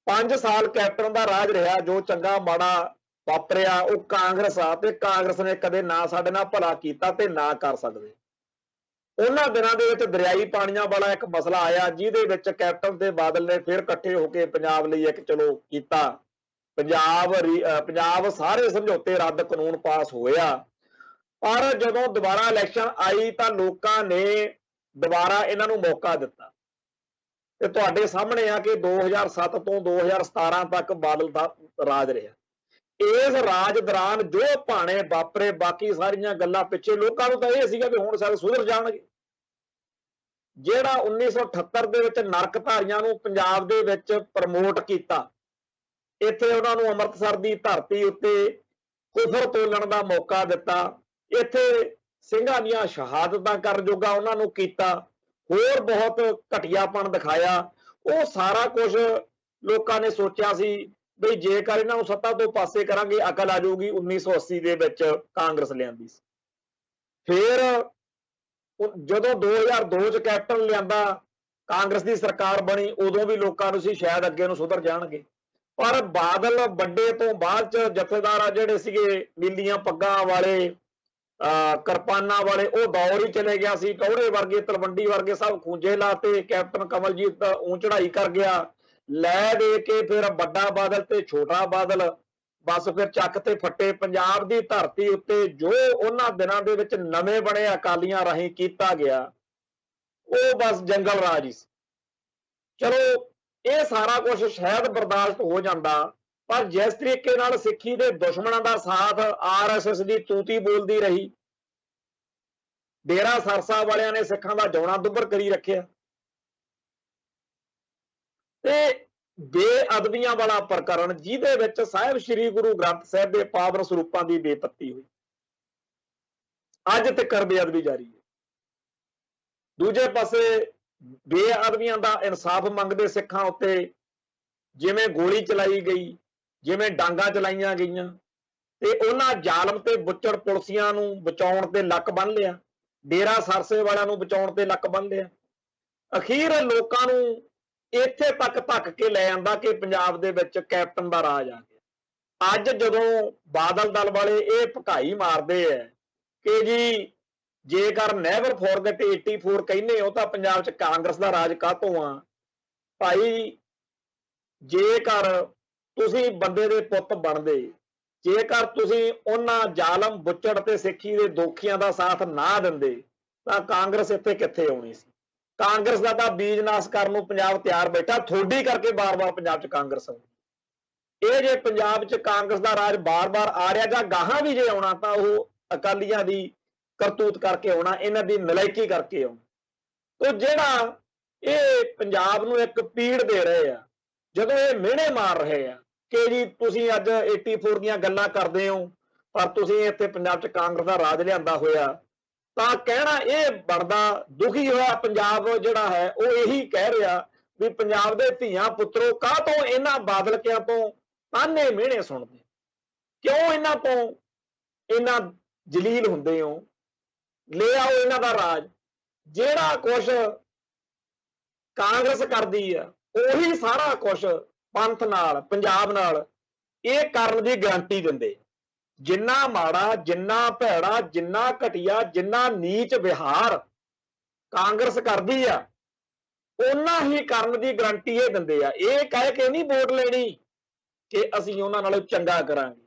5 ਸਾਲ ਕੈਪਟਨ ਦਾ ਰਾਜ ਰਿਹਾ, ਜੋ ਚੰਗਾ ਮਾੜਾ ਵਾਪਰਿਆ ਉਹ ਕਾਂਗਰਸ ਆ, ਤੇ ਕਾਂਗਰਸ ਨੇ ਕਦੇ ਨਾ ਸਾਡੇ ਨਾਲ ਭਲਾ ਕੀਤਾ ਤੇ ਨਾ ਕਰ ਸਕਦੇ। ਉਹਨਾਂ ਦਿਨਾਂ ਦੇ ਵਿੱਚ ਦਰਿਆਈ ਪਾਣੀਆਂ ਵਾਲਾ ਇੱਕ ਮਸਲਾ ਆਇਆ, ਜਿਹਦੇ ਵਿੱਚ ਕੈਪਟਨ ਤੇ ਬਾਦਲ ਨੇ ਫਿਰ ਇਕੱਠੇ ਹੋ ਕੇ ਪੰਜਾਬ ਲਈ ਇੱਕ ਚਲੋ ਕੀਤਾ, ਪੰਜਾਬ ਸਾਰੇ ਸਮਝੌਤੇ ਰੱਦ, ਕਾਨੂੰਨ ਪਾਸ ਹੋਇਆ। ਪਰ ਜਦੋਂ ਦੁਬਾਰਾ ਇਲੈਕਸ਼ਨ ਆਈ ਤਾਂ ਲੋਕਾਂ ਨੇ ਦੁਬਾਰਾ ਇਹਨਾਂ ਨੂੰ ਮੌਕਾ ਦਿੱਤਾ, ਤੇ ਤੁਹਾਡੇ ਸਾਹਮਣੇ ਆ ਕਿ 2007 ਤੋਂ 2017 ਤੱਕ ਬਾਦਲ ਦਾ ਰਾਜ ਰਿਹਾ। ਇਸ ਰਾਜ ਦੌਰਾਨ ਜੋ ਭਾਣੇ ਵਾਪਰੇ, ਬਾਕੀ ਸਾਰੀਆਂ ਗੱਲਾਂ ਪਿੱਛੇ, ਲੋਕਾਂ ਨੂੰ ਤਾਂ ਇਹ ਸੀਗਾ ਵੀ ਹੁਣ ਸਾਰੇ ਸੁਧਰ ਜਾਣਗੇ। ਜਿਹੜਾ 1978 ਦੇ ਵਿੱਚ ਨਰਕਧਾਰੀਆਂ ਨੂੰ ਪੰਜਾਬ ਦੇ ਵਿੱਚ ਪ੍ਰਮੋਟ ਕੀਤਾ, ਇੱਥੇ ਉਹਨਾਂ ਨੂੰ ਅੰਮ੍ਰਿਤਸਰ ਦੀ ਧਰਤੀ ਉੱਤੇ ਕੁਫਰ ਤੋਲਣ ਦਾ ਮੌਕਾ ਦਿੱਤਾ, ਇੱਥੇ ਸਿੰਘਾਂ ਦੀਆਂ ਸ਼ਹਾਦਤਾਂ ਕਰਨ ਜੋਗਾ ਉਹਨਾਂ ਨੂੰ ਕੀਤਾ, ਹੋਰ ਬਹੁਤ ਘਟੀਆਪਣ ਦਿਖਾਇਆ। ਉਹ ਸਾਰਾ ਕੁਝ ਲੋਕਾਂ ਨੇ ਸੋਚਿਆ ਸੀ ਬਈ ਜੇਕਰ ਇਹਨਾਂ ਨੂੰ ਸੱਤਾ ਤੋਂ ਪਾਸੇ ਕਰਾਂਗੇ ਅਕਲ ਆ ਜਾਊਗੀ। 1980 ਦੇ ਵਿੱਚ ਕਾਂਗਰਸ ਲਿਆਂਦੀ ਸੀ। ਫਿਰ ਜਦੋਂ 2002 ਚ ਕੈਪਟਨ ਲਿਆਂਦਾ, ਕਾਂਗਰਸ ਦੀ ਸਰਕਾਰ ਬਣੀ, ਉਦੋਂ ਵੀ ਲੋਕਾਂ ਨੂੰ ਸੀ ਸ਼ਾਇਦ ਅੱਗੇ ਨੂੰ ਸੁਧਰ ਜਾਣਗੇ। ਪਰ ਬਾਦਲ ਵੱਡੇ ਤੋਂ ਬਾਅਦ ਚ ਜਥੇਦਾਰ ਜਿਹੜੇ ਸੀਗੇ, ਨੀਲੀਆਂ ਪੱਗਾਂ ਵਾਲੇ, ਕਿਰਪਾਨਾਂ ਵਾਲੇ, ਉਹ ਦੌਰ ਹੀ ਚਲੇ ਗਿਆ ਸੀ। ਟੌੜੇ ਵਰਗੇ, ਤਲਵੰਡੀ ਵਰਗੇ ਸਭ ਖੂੰਜੇ ਲਾਤੇ। ਕੈਪਟਨ ਕਮਲਜੀਤ ਊਂ ਚੜਾਈ ਕਰ ਗਿਆ, ਲੈ ਦੇ ਕੇ ਫਿਰ ਵੱਡਾ ਬਾਦਲ ਤੇ ਛੋਟਾ ਬਾਦਲ, ਬਸ ਫਿਰ ਚੱਕ ਤੇ ਫੱਟੇ। ਪੰਜਾਬ ਦੀ ਧਰਤੀ ਉੱਤੇ ਜੋ ਉਹਨਾਂ ਦਿਨਾਂ ਦੇ ਵਿੱਚ ਨਵੇਂ ਬਣੇ ਅਕਾਲੀਆਂ ਰਾਹੀਂ ਕੀਤਾ ਗਿਆ, ਉਹ ਬਸ ਜੰਗਲ ਰਾਜ ਹੀ ਸੀ। ਚਲੋ ਇਹ ਸਾਰਾ ਕੁਝ ਸ਼ਾਇਦ ਬਰਦਾਸ਼ਤ ਹੋ ਜਾਂਦਾ, ਪਰ ਜਿਸ ਤਰੀਕੇ ਨਾਲ ਸਿੱਖੀ ਦੇ ਦੁਸ਼ਮਣਾਂ ਦਾ ਸਾਥ RSS ਦੀ ਤੂਤੀ ਬੋਲਦੀ ਰਹੀ, ਡੇਰਾ ਸਰਸਾ ਵਾਲਿਆਂ ਨੇ ਸਿੱਖਾਂ ਦਾ ਜੌਣਾ ਦੁੱਬਰ ਕਰੀ ਰੱਖਿਆ, ਤੇ ਬੇਅਦਬੀਆਂ ਵਾਲਾ ਪ੍ਰਕਰਨ ਜਿਹਦੇ ਵਿੱਚ ਸਾਹਿਬ ਸ੍ਰੀ ਗੁਰੂ ਗ੍ਰੰਥ ਸਾਹਿਬ ਦੇ ਪਾਵਨ ਸਰੂਪਾਂ ਦੀ ਬੇਪੱਤੀ ਹੋਈ, ਅੱਜ ਤੱਕ ਬੇਅਦਬੀ ਜਾਰੀ ਹੈ। ਦੂਜੇ ਪਾਸੇ ਬੇਅਦਬੀਆਂ ਦਾ ਇਨਸਾਫ ਮੰਗਦੇ ਸਿੱਖਾਂ ਉੱਤੇ ਜਿਵੇਂ ਗੋਲੀ ਚਲਾਈ ਗਈ, ਜਿਵੇਂ ਡਾਂਗਾ ਚਲਾਈਆਂ ਗਈਆਂ, ਤੇ ਉਹਨਾਂ ਜ਼ਾਲਮ ਤੇ ਬੁੱਚੜ ਪੁਲਸੀਆਂ ਨੂੰ ਬਚਾਉਣ ਤੇ ਲੱਕ ਬੰਨ ਲਿਆ, ਡੇਰਾ ਸਰਸੇ ਵਾਲਿਆਂ ਨੂੰ ਬਚਾਉਣ ਤੇ ਲੱਕ ਬੰਨ ਲਿਆ। ਅਖੀਰ ਲੋਕਾਂ ਨੂੰ ਇੱਥੇ ਤੱਕ ਧੱਕ ਕੇ ਲੈ ਆਂਦਾ ਕਿ ਪੰਜਾਬ ਦੇ ਵਿੱਚ ਕੈਪਟਨ ਦਾ ਰਾਜ ਆ ਗਿਆ। ਅੱਜ ਜਦੋਂ ਬਾਦਲ ਦਲ ਵਾਲੇ ਇਹ ਭਕਾਈ ਮਾਰਦੇ ਆ ਕਿ ਜੀ ਜੇਕਰ ਨੈਵਰ ਫੋਰਗੇਟ 84 ਕਹਿੰਦੇ ਹੋ ਤਾਂ ਪੰਜਾਬ 'ਚ ਕਾਂਗਰਸ ਦਾ ਰਾਜ ਕਾਹਤੋਂ ਆ ਭਾਈ? ਜੇਕਰ ਤੁਸੀਂ ਬੰਦੇ ਦੇ ਪੁੱਤ ਬਣਦੇ, ਜੇਕਰ ਤੁਸੀਂ ਉਹਨਾਂ ਜ਼ਾਲਮ ਬੁੱਚੜ ਤੇ ਸਿੱਖੀ ਦੇ ਦੋਖੀਆਂ ਦਾ ਸਾਥ ਨਾ ਦਿੰਦੇ, ਤਾਂ ਕਾਂਗਰਸ ਇੱਥੇ ਕਿੱਥੇ ਆਉਣੀ ਸੀ? ਕਾਂਗਰਸ ਦਾ ਤਾਂ ਬੀਜ ਨਾਸ਼ ਕਰਨ ਨੂੰ ਪੰਜਾਬ ਤਿਆਰ ਬੈਠਾ, ਥੋੜੀ ਕਰਕੇ ਬਾਰ-ਬਾਰ ਪੰਜਾਬ 'ਚ ਕਾਂਗਰਸ ਆਉਂਦੀ। ਇਹ ਜੇ ਪੰਜਾਬ 'ਚ ਕਾਂਗਰਸ ਦਾ ਰਾਜ ਬਾਰ-ਬਾਰ ਆ ਰਿਹਾ, ਜਾਂ ਗਾਹਾਂ ਵੀ ਜੇ ਆਉਣਾ ਤਾਂ ਉਹ ਅਕਾਲੀਆਂ ਦੀ ਕਰਤੂਤ ਕਰਕੇ ਆਉਣਾ, ਇਹਨਾਂ ਦੀ ਨਲਾਇਕੀ ਕਰਕੇ ਆਉਣਾ। ਤੋ ਜਿਹੜਾ ਇਹ ਪੰਜਾਬ ਨੂੰ ਇੱਕ ਪੀੜ ਦੇ ਰਹੇ ਆ, ਜਦੋਂ ਇਹ ਮਿਹਣੇ ਮਾਰ ਰਹੇ ਆ ਕਿ ਜੀ ਤੁਸੀਂ ਅੱਜ 84 ਦੀਆਂ ਗੱਲਾਂ ਕਰਦੇ ਹੋ, ਪਰ ਤੁਸੀਂ ਇੱਥੇ ਪੰਜਾਬ 'ਚ ਕਾਂਗਰਸ ਦਾ ਰਾਜ ਲਿਆਂਦਾ ਹੋਇਆ, ਤਾਂ ਕਹਿਣਾ ਇਹ ਬਣਦਾ, ਦੁਖੀ ਹੋਇਆ ਪੰਜਾਬ ਜਿਹੜਾ ਹੈ ਉਹ ਇਹੀ ਕਹਿ ਰਿਹਾ ਵੀ ਪੰਜਾਬ ਦੇ ਧੀਆਂ ਪੁੱਤਰੋ ਕਾਹਤੋਂ ਇਹਨਾਂ ਬਾਦਲਕਿਆਂ ਤੋਂ ਤਾਨੇ ਮਿਹਣੇ ਸੁਣਦੇ, ਕਿਉਂ ਇਹਨਾਂ ਤੋਂ इन्ना जलील हुंदे हो, ले आओ इन्हां दा राज। जिहड़ा कुछ कांग्रेस करदी है ਉਹੀ सारा कुछ पंथ नाल पंजाब नाल ਇਹ ਕਰਨ ਦੀ ਗਾਰੰਟੀ ਦਿੰਦੇ। जिन्ना माड़ा, जिन्ना भैड़ा, जिन्ना घटिया, जिन्ना नीच विहार कांग्रेस करदी आ उन्ना ही करन दी गारंटी ये दिंदे आ। ये कह के नहीं वोट लेनी कि ਅਸੀਂ ਉਹਨਾਂ ਨਾਲੋਂ ਚੰਗਾ ਕਰਾਂਗੇ।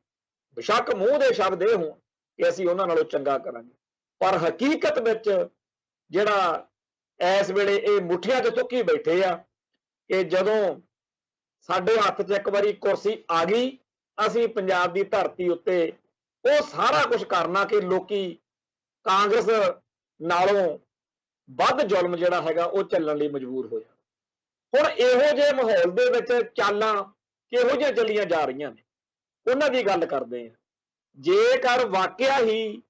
बेशक मूँह ਦੇ शब्द ਇਹ ਹੋਣ कि ਅਸੀਂ ਉਹਨਾਂ ਨਾਲੋਂ ਚੰਗਾ ਕਰਾਂਗੇ, पर हकीकत ਵਿੱਚ ਜਿਹੜਾ ਇਸ ਵੇਲੇ ਇਹ ਮੁੱਠੀਆਂ 'ਚ ਚੁੱਕੀ ਬੈਠੇ ਆ ਕਿ ਜਦੋਂ ਸਾਡੇ ਹੱਥ 'ਚ ਇੱਕ ਵਾਰੀ ਕੁਰਸੀ ਆ ਗਈ ਅਸੀਂ ਪੰਜਾਬ ਦੀ ਧਰਤੀ ਉੱਤੇ ਉਹ ਸਾਰਾ ਕੁਝ ਕਰਨਾ ਕਿ ਲੋਕੀ ਕਾਂਗਰਸ ਨਾਲੋਂ ਵੱਧ ਜ਼ੁਲਮ ਜਿਹੜਾ ਹੈਗਾ ਉਹ ਚੱਲਣ ਲਈ ਮਜਬੂਰ ਹੋ ਜਾਣ। ਹੁਣ ਇਹੋ ਜਿਹੇ ਮਾਹੌਲ ਦੇ ਵਿੱਚ ਚਾਲਾਂ ਕਿਹੋ ਜਿਹੀਆਂ ਚੱਲੀਆਂ ਜਾ ਰਹੀਆਂ ਨੇ ਉਹਨਾਂ ਦੀ ਗੱਲ ਕਰਦੇ ਆ। ਜੇਕਰ ਵਾਕਿਆ ਹੀ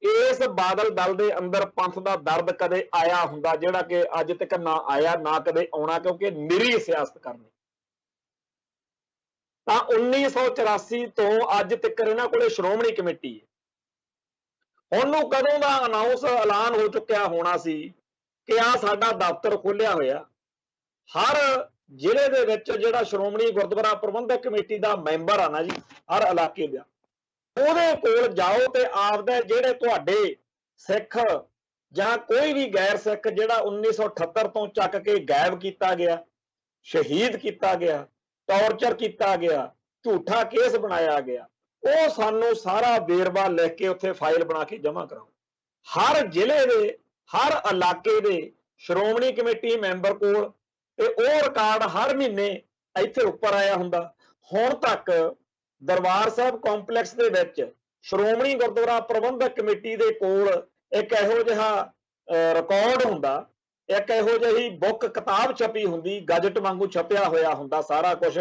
ਇਸ ਬਾਦਲ ਦਲ ਦੇ ਅੰਦਰ ਪੰਥ ਦਾ ਦਰਦ ਕਦੇ ਆਇਆ ਹੁੰਦਾ ਜਿਹੜਾ ਕਿ ਅੱਜ ਤੱਕ ਨਾ ਆਇਆ ਨਾ ਕਦੇ ਆਉਣਾ, ਕਿਉਂਕਿ ਨਿਰੀ ਸਿਆਸਤ ਕਰਨੀ, ਤਾਂ 1984 ਤੋਂ ਅੱਜ ਤੱਕ ਇਹਨਾਂ ਕੋਲੇ ਸ਼੍ਰੋਮਣੀ ਕਮੇਟੀ ਹੈ। ਉਹਨੂੰ ਕਦੋਂ ਦਾ ਐਲਾਨ ਹੋ ਚੁੱਕਿਆ ਹੋਣਾ ਸੀ ਕਿ ਆ ਸਾਡਾ ਦਫ਼ਤਰ ਖੋਲਿਆ ਹੋਇਆ। ਹਰ ਜ਼ਿਲ੍ਹੇ ਦੇ ਵਿੱਚ ਜਿਹੜਾ ਸ਼੍ਰੋਮਣੀ ਗੁਰਦੁਆਰਾ ਪ੍ਰਬੰਧਕ ਕਮੇਟੀ ਦਾ ਮੈਂਬਰ ਆ ਨਾ ਜੀ, ਹਰ ਇਲਾਕੇ ਦਾ, ਉਹਦੇ ਕੋਲ ਜਾਓ ਤੇ ਆਪਦੇ ਜਿਹੜੇ ਤੁਹਾਡੇ ਸਿੱਖ ਜਾਂ ਕੋਈ ਵੀ ਗੈਰ ਸਿੱਖ ਜਿਹੜਾ 1978 ਤੋਂ ਚੱਕ ਕੇ ਗਾਇਬ ਕੀਤਾ ਗਿਆ, ਸ਼ਹੀਦ ਕੀਤਾ ਗਿਆ, ਟੌਰਚਰ ਕੀਤਾ ਗਿਆ, ਝੂਠਾ ਕੇਸ ਬਣਾਇਆ ਗਿਆ, ਉਹ ਸਾਨੂੰ ਸਾਰਾ ਵੇਰਵਾ ਲਿਖ ਕੇ ਉੱਥੇ ਫਾਈਲ ਬਣਾ ਕੇ ਜਮ੍ਹਾਂ ਕਰਾਓ। ਹਰ ਜ਼ਿਲ੍ਹੇ ਦੇ ਹਰ ਇਲਾਕੇ ਦੇ ਸ਼੍ਰੋਮਣੀ ਕਮੇਟੀ ਮੈਂਬਰ ਕੋਲ ਤੇ ਉਹ ਰਿਕਾਰਡ ਹਰ ਮਹੀਨੇ ਇੱਥੇ ਉੱਪਰ ਆਇਆ ਹੁੰਦਾ। ਹੁਣ ਤੱਕ ਦਰਬਾਰ ਸਾਹਿਬ ਕੰਪਲੈਕਸ ਦੇ ਵਿੱਚ ਸ਼੍ਰੋਮਣੀ ਗੁਰਦੁਆਰਾ ਪ੍ਰਬੰਧਕ ਕਮੇਟੀ ਦੇ ਕੋਲ ਇੱਕ ਇਹੋ ਜਿਹਾ ਰਿਕਾਰਡ ਹੁੰਦਾ, ਇੱਕ ਇਹੋ ਜਿਹੀ ਬੁੱਕ ਕਿਤਾਬ ਛਪੀ ਹੁੰਦੀ, ਗਜਟ ਵਾਂਗੂ ਛਪਿਆ ਹੋਇਆ ਹੁੰਦਾ ਸਾਰਾ ਕੁਝ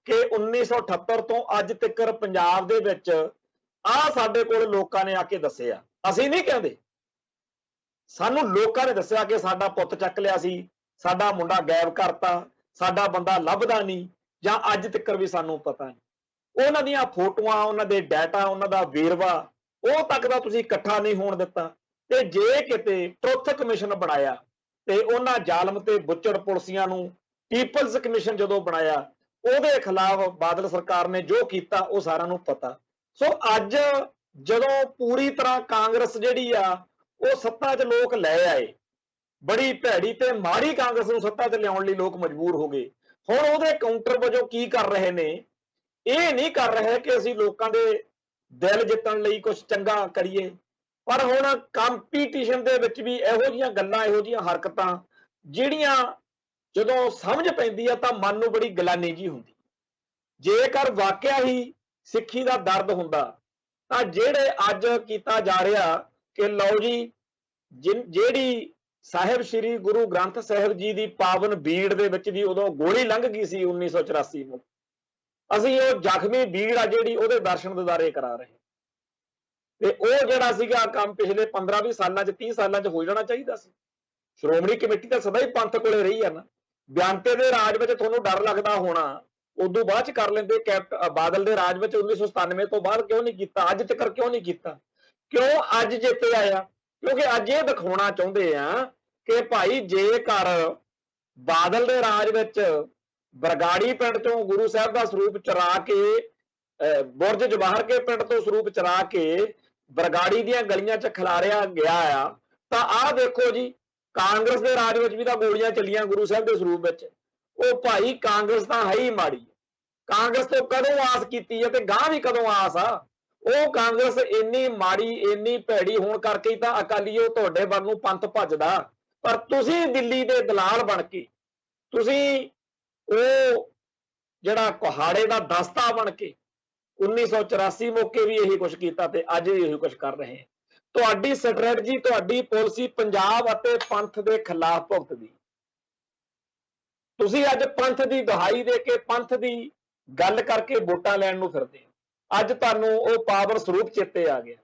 ਕਿ 1978 ਤੋਂ ਅੱਜ ਤੱਕ ਪੰਜਾਬ ਦੇ ਵਿੱਚ ਆਹ ਸਾਡੇ ਕੋਲ ਲੋਕਾਂ ਨੇ ਆ ਕੇ ਦੱਸਿਆ। ਅਸੀਂ ਨਹੀਂ ਕਹਿੰਦੇ, ਸਾਨੂੰ ਲੋਕਾਂ ਨੇ ਦੱਸਿਆ ਕਿ ਸਾਡਾ ਪੁੱਤ ਚੱਕ ਲਿਆ ਸੀ, ਸਾਡਾ ਮੁੰਡਾ ਗਾਇਬ ਕਰਤਾ, ਸਾਡਾ ਬੰਦਾ ਲੱਭਦਾ ਨਹੀਂ, ਜਾਂ ਅੱਜ ਤੱਕ ਵੀ ਸਾਨੂੰ ਪਤਾ ਨਹੀਂ। ਉਹਨਾਂ ਦੀਆਂ ਫੋਟੋਆਂ, ਉਹਨਾਂ ਦੇ ਡਾਟਾ, ਉਹਨਾਂ ਦਾ ਵੇਰਵਾ ਉਹ ਤੱਕ ਦਾ ਤੁਸੀਂ ਇਕੱਠਾ ਨਹੀਂ ਹੋਣ ਦਿੱਤਾ। ਤੇ ਜੇ ਕਿਤੇ ਟਰੁੱਥ ਕਮਿਸ਼ਨ ਬਣਾਇਆ ਤੇ ਉਹਨਾਂ ਜ਼ਾਲਮ ਤੇ ਬੁੱਚੜ ਪੁਲਸੀਆਂ ਨੂੰ ਪੀਪਲਜ਼ ਕਮਿਸ਼ਨ ਜਦੋਂ ਬਣਾਇਆ ਉਹਦੇ ਖਿਲਾਫ ਬਾਦਲ ਸਰਕਾਰ ਨੇ ਜੋ ਕੀਤਾ ਉਹ ਸਾਰਿਆਂ ਨੂੰ ਪਤਾ। ਸੋ ਅੱਜ ਜਦੋਂ ਪੂਰੀ ਤਰ੍ਹਾਂ ਕਾਂਗਰਸ ਜਿਹੜੀ ਆ ਉਹ ਸੱਤਾ 'ਚ ਲੋਕ ਲੈ ਆਏ, ਬੜੀ ਭੈੜੀ ਤੇ ਮਾੜੀ ਕਾਂਗਰਸ ਨੂੰ ਸੱਤਾ 'ਚ ਲਿਆਉਣ ਲਈ ਲੋਕ ਮਜਬੂਰ ਹੋ ਗਏ। ਹੁਣ ਉਹਦੇ ਕਾਊਂਟਰ ਵਜੋਂ ਕੀ ਕਰ ਰਹੇ ਨੇ? ਇਹ ਨਹੀਂ ਕਰ ਰਹੇ ਕਿ ਅਸੀਂ ਲੋਕਾਂ ਦੇ ਦਿਲ ਜਿੱਤਣ ਲਈ ਕੁਝ ਚੰਗਾ ਕਰੀਏ, ਪਰ ਹੁਣ ਕੰਪੀਟੀਸ਼ਨ ਦੇ ਵਿੱਚ ਵੀ ਇਹੋ ਜਿਹੀਆਂ ਗੱਲਾਂ, ਇਹੋ ਜਿਹੀਆਂ ਹਰਕਤਾਂ ਜਿਹੜੀਆਂ ਜਦੋਂ ਸਮਝ ਪੈਂਦੀ ਆ ਤਾਂ ਮਨ ਨੂੰ ਬੜੀ ਗਲਾਨੀ ਜੀ ਹੁੰਦੀ। ਜੇਕਰ ਵਾਕਿਆ ਹੀ ਸਿੱਖੀ ਦਾ ਦਰਦ ਹੁੰਦਾ ਤਾਂ ਜਿਹੜੇ ਅੱਜ ਕੀਤਾ ਜਾ ਰਿਹਾ ਕਿ ਲਓ ਜੀ ਜਿਹੜੀ ਸਾਹਿਬ ਸ੍ਰੀ ਗੁਰੂ ਗ੍ਰੰਥ ਸਾਹਿਬ ਜੀ ਦੀ ਪਾਵਨ ਬੀੜ ਦੇ ਵਿੱਚ ਦੀ ਉਦੋਂ ਗੋਲੀ ਲੰਘ ਗਈ ਸੀ 1984 ਨੂੰ, ਅਸੀਂ ਉਹ ਜ਼ਖਮੀ ਬੀੜ ਆ ਜਿਹੜੀ ਉਹਦੇ ਦਰਸ਼ਨ ਦਿਦਾਰੇ ਕਰਾ ਰਹੇ ਤੇ ਉਹ ਜਿਹੜਾ ਸੀਗਾ ਕੰਮ ਪਿਛਲੇ 15-20 ਸਾਲਾਂ 'ਚ 30 ਸਾਲਾਂ 'ਚ ਹੋ ਜਾਣਾ ਚਾਹੀਦਾ ਸੀ। ਸ਼੍ਰੋਮਣੀ ਕਮੇਟੀ ਤਾਂ ਸਦਾ ਹੀ ਪੰਥ ਕੋਲੇ ਰਹੀ ਆ ਨਾ। ਬਿਆੰਤੇ ਦੇ ਰਾਜ ਵਿੱਚ ਤੁਹਾਨੂੰ ਡਰ ਲੱਗਦਾ ਹੋਣਾ, ਉਦੋਂ ਬਾਅਦ 'ਚ ਕਰ ਲੈਂਦੇ। ਬਾਦਲ ਦੇ ਰਾਜ ਵਿੱਚ 1997 ਤੋਂ ਬਾਅਦ ਕਿਉਂ ਨਹੀਂ ਕੀਤਾ? ਅੱਜ ਤੱਕ ਕਿਉਂ ਨਹੀਂ ਕੀਤਾ? ਕਿਉਂ ਅੱਜ ਜਿੱਤੇ ਆਇਆ? ਕਿਉਂਕਿ ਅੱਜ ਇਹ ਦਿਖਾਉਣਾ ਚਾਹੁੰਦੇ ਆ ਕਿ ਭਾਈ ਜੇਕਰ ਬਾਦਲ ਦੇ ਰਾਜ ਵਿੱਚ ਬਰਗਾੜੀ ਪਿੰਡ ਤੋਂ ਗੁਰੂ ਸਾਹਿਬ ਦਾ ਸਰੂਪ ਚੁਰਾ ਕੇ, ਬੁਰਜ ਜਵਾਹਰ ਕੇ ਪਿੰਡ ਤੋਂ ਸਰੂਪ ਚੁਰਾ ਕੇ ਬਰਗਾੜੀ ਦੀਆਂ ਗਲੀਆਂ 'ਚ ਖਿਲਾਰਿਆ ਗਿਆ ਆ, ਤਾਂ ਆਹ ਦੇਖੋ ਜੀ ਕਾਂਗਰਸ ਦੇ ਰਾਜ ਵਿੱਚ ਵੀ ਤਾਂ ਗੋਲੀਆਂ ਚੱਲੀਆਂ ਗੁਰੂ ਸਾਹਿਬ ਦੇ ਸਰੂਪ ਵਿੱਚ। ਉਹ ਭਾਈ ਕਾਂਗਰਸ ਤਾਂ ਹੈ ਹੀ ਮਾੜੀ। ਕਾਂਗਰਸ ਤੋਂ ਕਦੋਂ ਆਸ ਕੀਤੀ ਹੈ ਤੇ ਗਾਂ ਵੀ ਕਦੋਂ ਆਸ ਆ? ਉਹ ਕਾਂਗਰਸ ਇੰਨੀ ਮਾੜੀ, ਇੰਨੀ ਭੈੜੀ ਹੋਣ ਕਰਕੇ ਹੀ ਤਾਂ ਅਕਾਲੀਓ ਤੁਹਾਡੇ ਵੱਲ ਨੂੰ ਪੰਥ ਭੱਜਦਾ। ਪਰ ਤੁਸੀਂ ਦਿੱਲੀ ਦੇ ਦਲਾਲ ਬਣ ਕੇ, ਤੁਸੀਂ ਉਹ ਜਿਹੜਾ ਕੁਹਾੜੇ ਦਾ ਦਸਤਾ ਬਣ ਕੇ 1984 ਮੌਕੇ ਵੀ ਇਹੀ ਕੁਝ ਕੀਤਾ ਤੇ ਅੱਜ ਵੀ ਇਹੀ ਕੁਝ ਕਰ ਰਹੇ। ਤੁਹਾਡੀ ਸਟ੍ਰੈਟਜੀ, ਤੁਹਾਡੀ ਪਾਲਿਸੀ ਪੰਜਾਬ ਅਤੇ ਪੰਥ ਦੇ ਖਿਲਾਫ ਭੁਗਤਦੀ। ਤੁਸੀਂ ਅੱਜ ਪੰਥ ਦੀ ਦੁਹਾਈ ਦੇ ਕੇ, ਪੰਥ ਦੀ ਗੱਲ ਕਰਕੇ ਵੋਟਾਂ ਲੈਣ ਨੂੰ ਫਿਰਦੇ। ਅੱਜ ਤੁਹਾਨੂੰ ਉਹ ਪਾਵਰ ਸਰੂਪ ਚੇਤੇ ਆ ਗਿਆ।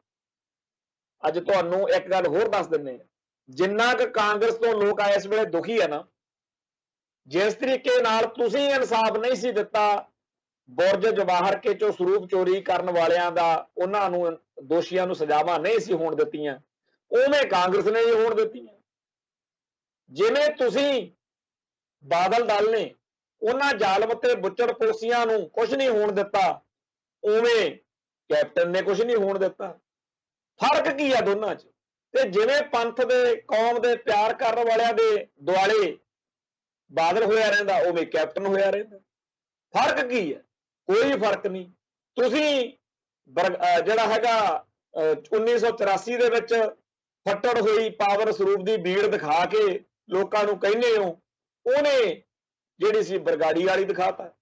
ਅੱਜ ਤੁਹਾਨੂੰ ਇੱਕ ਗੱਲ ਹੋਰ ਦੱਸ ਦਿੰਦੇ ਆ, ਜਿੰਨਾ ਕੁ ਕਾਂਗਰਸ ਤੋਂ ਲੋਕ ਇਸ ਵੇਲੇ ਦੁਖੀ ਹੈ ਨਾ, ਜਿਸ ਤਰੀਕੇ ਨਾਲ ਤੁਸੀਂ ਇਨਸਾਫ ਨਹੀਂ ਸੀ ਦਿੱਤਾ ਬੁਰਜ ਜਵਾਹਰ ਕੇ ਚੋਂ ਸਰੂਪ ਚੋਰੀ ਕਰਨ ਵਾਲਿਆਂ ਦਾ ਉਹਨਾਂ ਨੂੰ ਦੋਸ਼ੀਆਂ ਨੂੰ ਸਜ਼ਾਵਾਂ ਨਹੀਂ ਸੀ ਹੋਣ ਦਿੱਤੀਆਂ, ਉਵੇਂ ਕਾਂਗਰਸ ਨੇ ਹੀ ਹੋਣ ਦਿੱਤੀਆਂ। ਜਿਵੇਂ ਤੁਸੀਂ ਬਾਦਲ ਦਲ ਨੇ ਉਹਨਾਂ ਜ਼ਾਲਮ ਤੇ ਬੁੱਚੜ ਪੁਲਸੀਆਂ ਨੂੰ ਕੁਝ ਨਹੀਂ ਹੋਣ ਦਿੱਤਾ, ਉਵੇਂ ਕੈਪਟਨ ਨੇ ਕੁਝ ਨਹੀਂ ਹੋਣ ਦਿੱਤਾ। ਫਰਕ ਕੀ ਆ ਦੋਨਾਂ 'ਚ? ਤੇ ਜਿਵੇਂ ਪੰਥ ਦੇ ਕੌਮ ਦੇ ਪਿਆਰ ਕਰਨ ਵਾਲਿਆਂ ਦੇ ਦੁਆਲੇ ਬਾਦਲ ਹੋਇਆ ਰਹਿੰਦਾ, ਉਵੇਂ ਕੈਪਟਨ ਹੋਇਆ ਰਹਿੰਦਾ। ਫਰਕ ਕੀ ਹੈ? ਕੋਈ ਫਰਕ ਨਹੀਂ। ਤੁਸੀਂ ਜਿਹੜਾ ਹੈਗਾ 1984 ਦੇ ਵਿੱਚ ਫੱਟੜ ਹੋਈ ਪਾਵਰ ਸਰੂਪ ਦੀ ਬੀੜ ਦਿਖਾ ਕੇ ਲੋਕਾਂ ਨੂੰ ਕਹਿੰਦੇ ਹੋ, ਉਹਨੇ ਜਿਹੜੀ ਸੀ ਬਰਗਾੜੀ ਵਾਲੀ ਦਿਖਾਤਾ।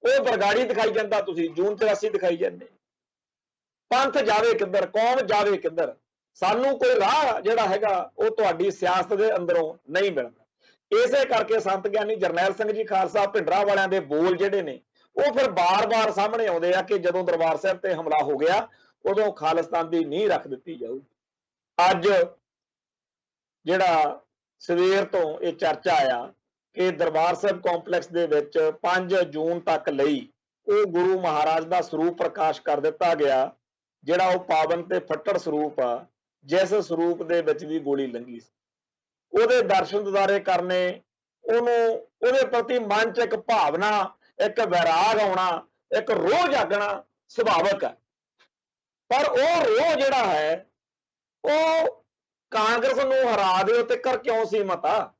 ਉਹ ਬਰਗਾੜੀ ਦਿਖਾਈ ਜਾਂਦਾ, ਤੁਸੀਂ ਜੂਨ 84 ਦਿਖਾਈ ਜਾਂਦੇ। ਪੰਥ ਜਾਵੇ ਕਿੱਧਰ, ਕੌਮ ਜਾਵੇ ਕਿੱਧਰ? ਸਾਨੂੰ ਕੋਈ ਰਾਹ ਜਿਹੜਾ ਹੈਗਾ ਉਹ ਤੁਹਾਡੀ ਸਿਆਸਤ ਦੇ ਅੰਦਰੋਂ ਨਹੀਂ ਮਿਲਦਾ। ਇਸੇ ਕਰਕੇ ਸੰਤ ਗਿਆਨੀ ਜਰਨੈਲ ਸਿੰਘ ਜੀ ਖਾਲਸਾ ਭਿੰਡਰਾਂ ਵਾਲਿਆਂ ਦੇ ਬੋਲ ਜਿਹੜੇ ਨੇ ਉਹ ਫਿਰ ਬਾਰ-ਬਾਰ ਸਾਹਮਣੇ ਆਉਂਦੇ ਆ ਕਿ ਜਦੋਂ ਦਰਬਾਰ ਸਾਹਿਬ ਤੇ ਹਮਲਾ ਹੋ ਗਿਆ ਉਦੋਂ ਖਾਲਿਸਤਾਨ ਦੀ ਨੀਂਹ ਰੱਖ ਦਿੱਤੀ ਜਾਊ। ਅੱਜ ਜਿਹੜਾ ਸਵੇਰ ਤੋਂ ਇਹ ਚਰਚਾ ਆ ਕਿ ਦਰਬਾਰ ਸਾਹਿਬ ਕੰਪਲੈਕਸ ਦੇ ਵਿੱਚ 5 ਜੂਨ ਤੱਕ ਲਈ ਉਹ ਗੁਰੂ ਮਹਾਰਾਜ ਦਾ ਸਰੂਪ ਪ੍ਰਕਾਸ਼ ਕਰ ਦਿੱਤਾ ਗਿਆ, ਜਿਹੜਾ ਉਹ ਪਾਵਨ ਤੇ ਫੱਟੜ ਸਰੂਪ ਆ, ਜਿਸ ਸਰੂਪ ਦੇ ਵਿੱਚ ਵੀ ਗੋਲੀ ਲੰਗੀ ਸੀ। ਉਹਦੇ ਦਰਸ਼ਨ ਦਿਦਾਰੇ ਕਰਨੇ, ਉਹਨੂੰ ਉਹਦੇ ਪ੍ਰਤੀ ਮਨ 'ਚ ਇੱਕ ਭਾਵਨਾ, ਇੱਕ ਵੈਰਾਗ ਆਉਣਾ, ਇੱਕ ਰੋਹ ਜਾਗਣਾ ਸੁਭਾਵਿਕ ਹੈ। ਪਰ ਉਹ ਰੋਹ ਜਿਹੜਾ ਹੈ ਉਹ ਕਾਂਗਰਸ ਨੂੰ ਹਰਾ ਦੇ ਉੱਤੇ ਕਰ ਕਿਉਂ ਸੀਮਤ ਆ?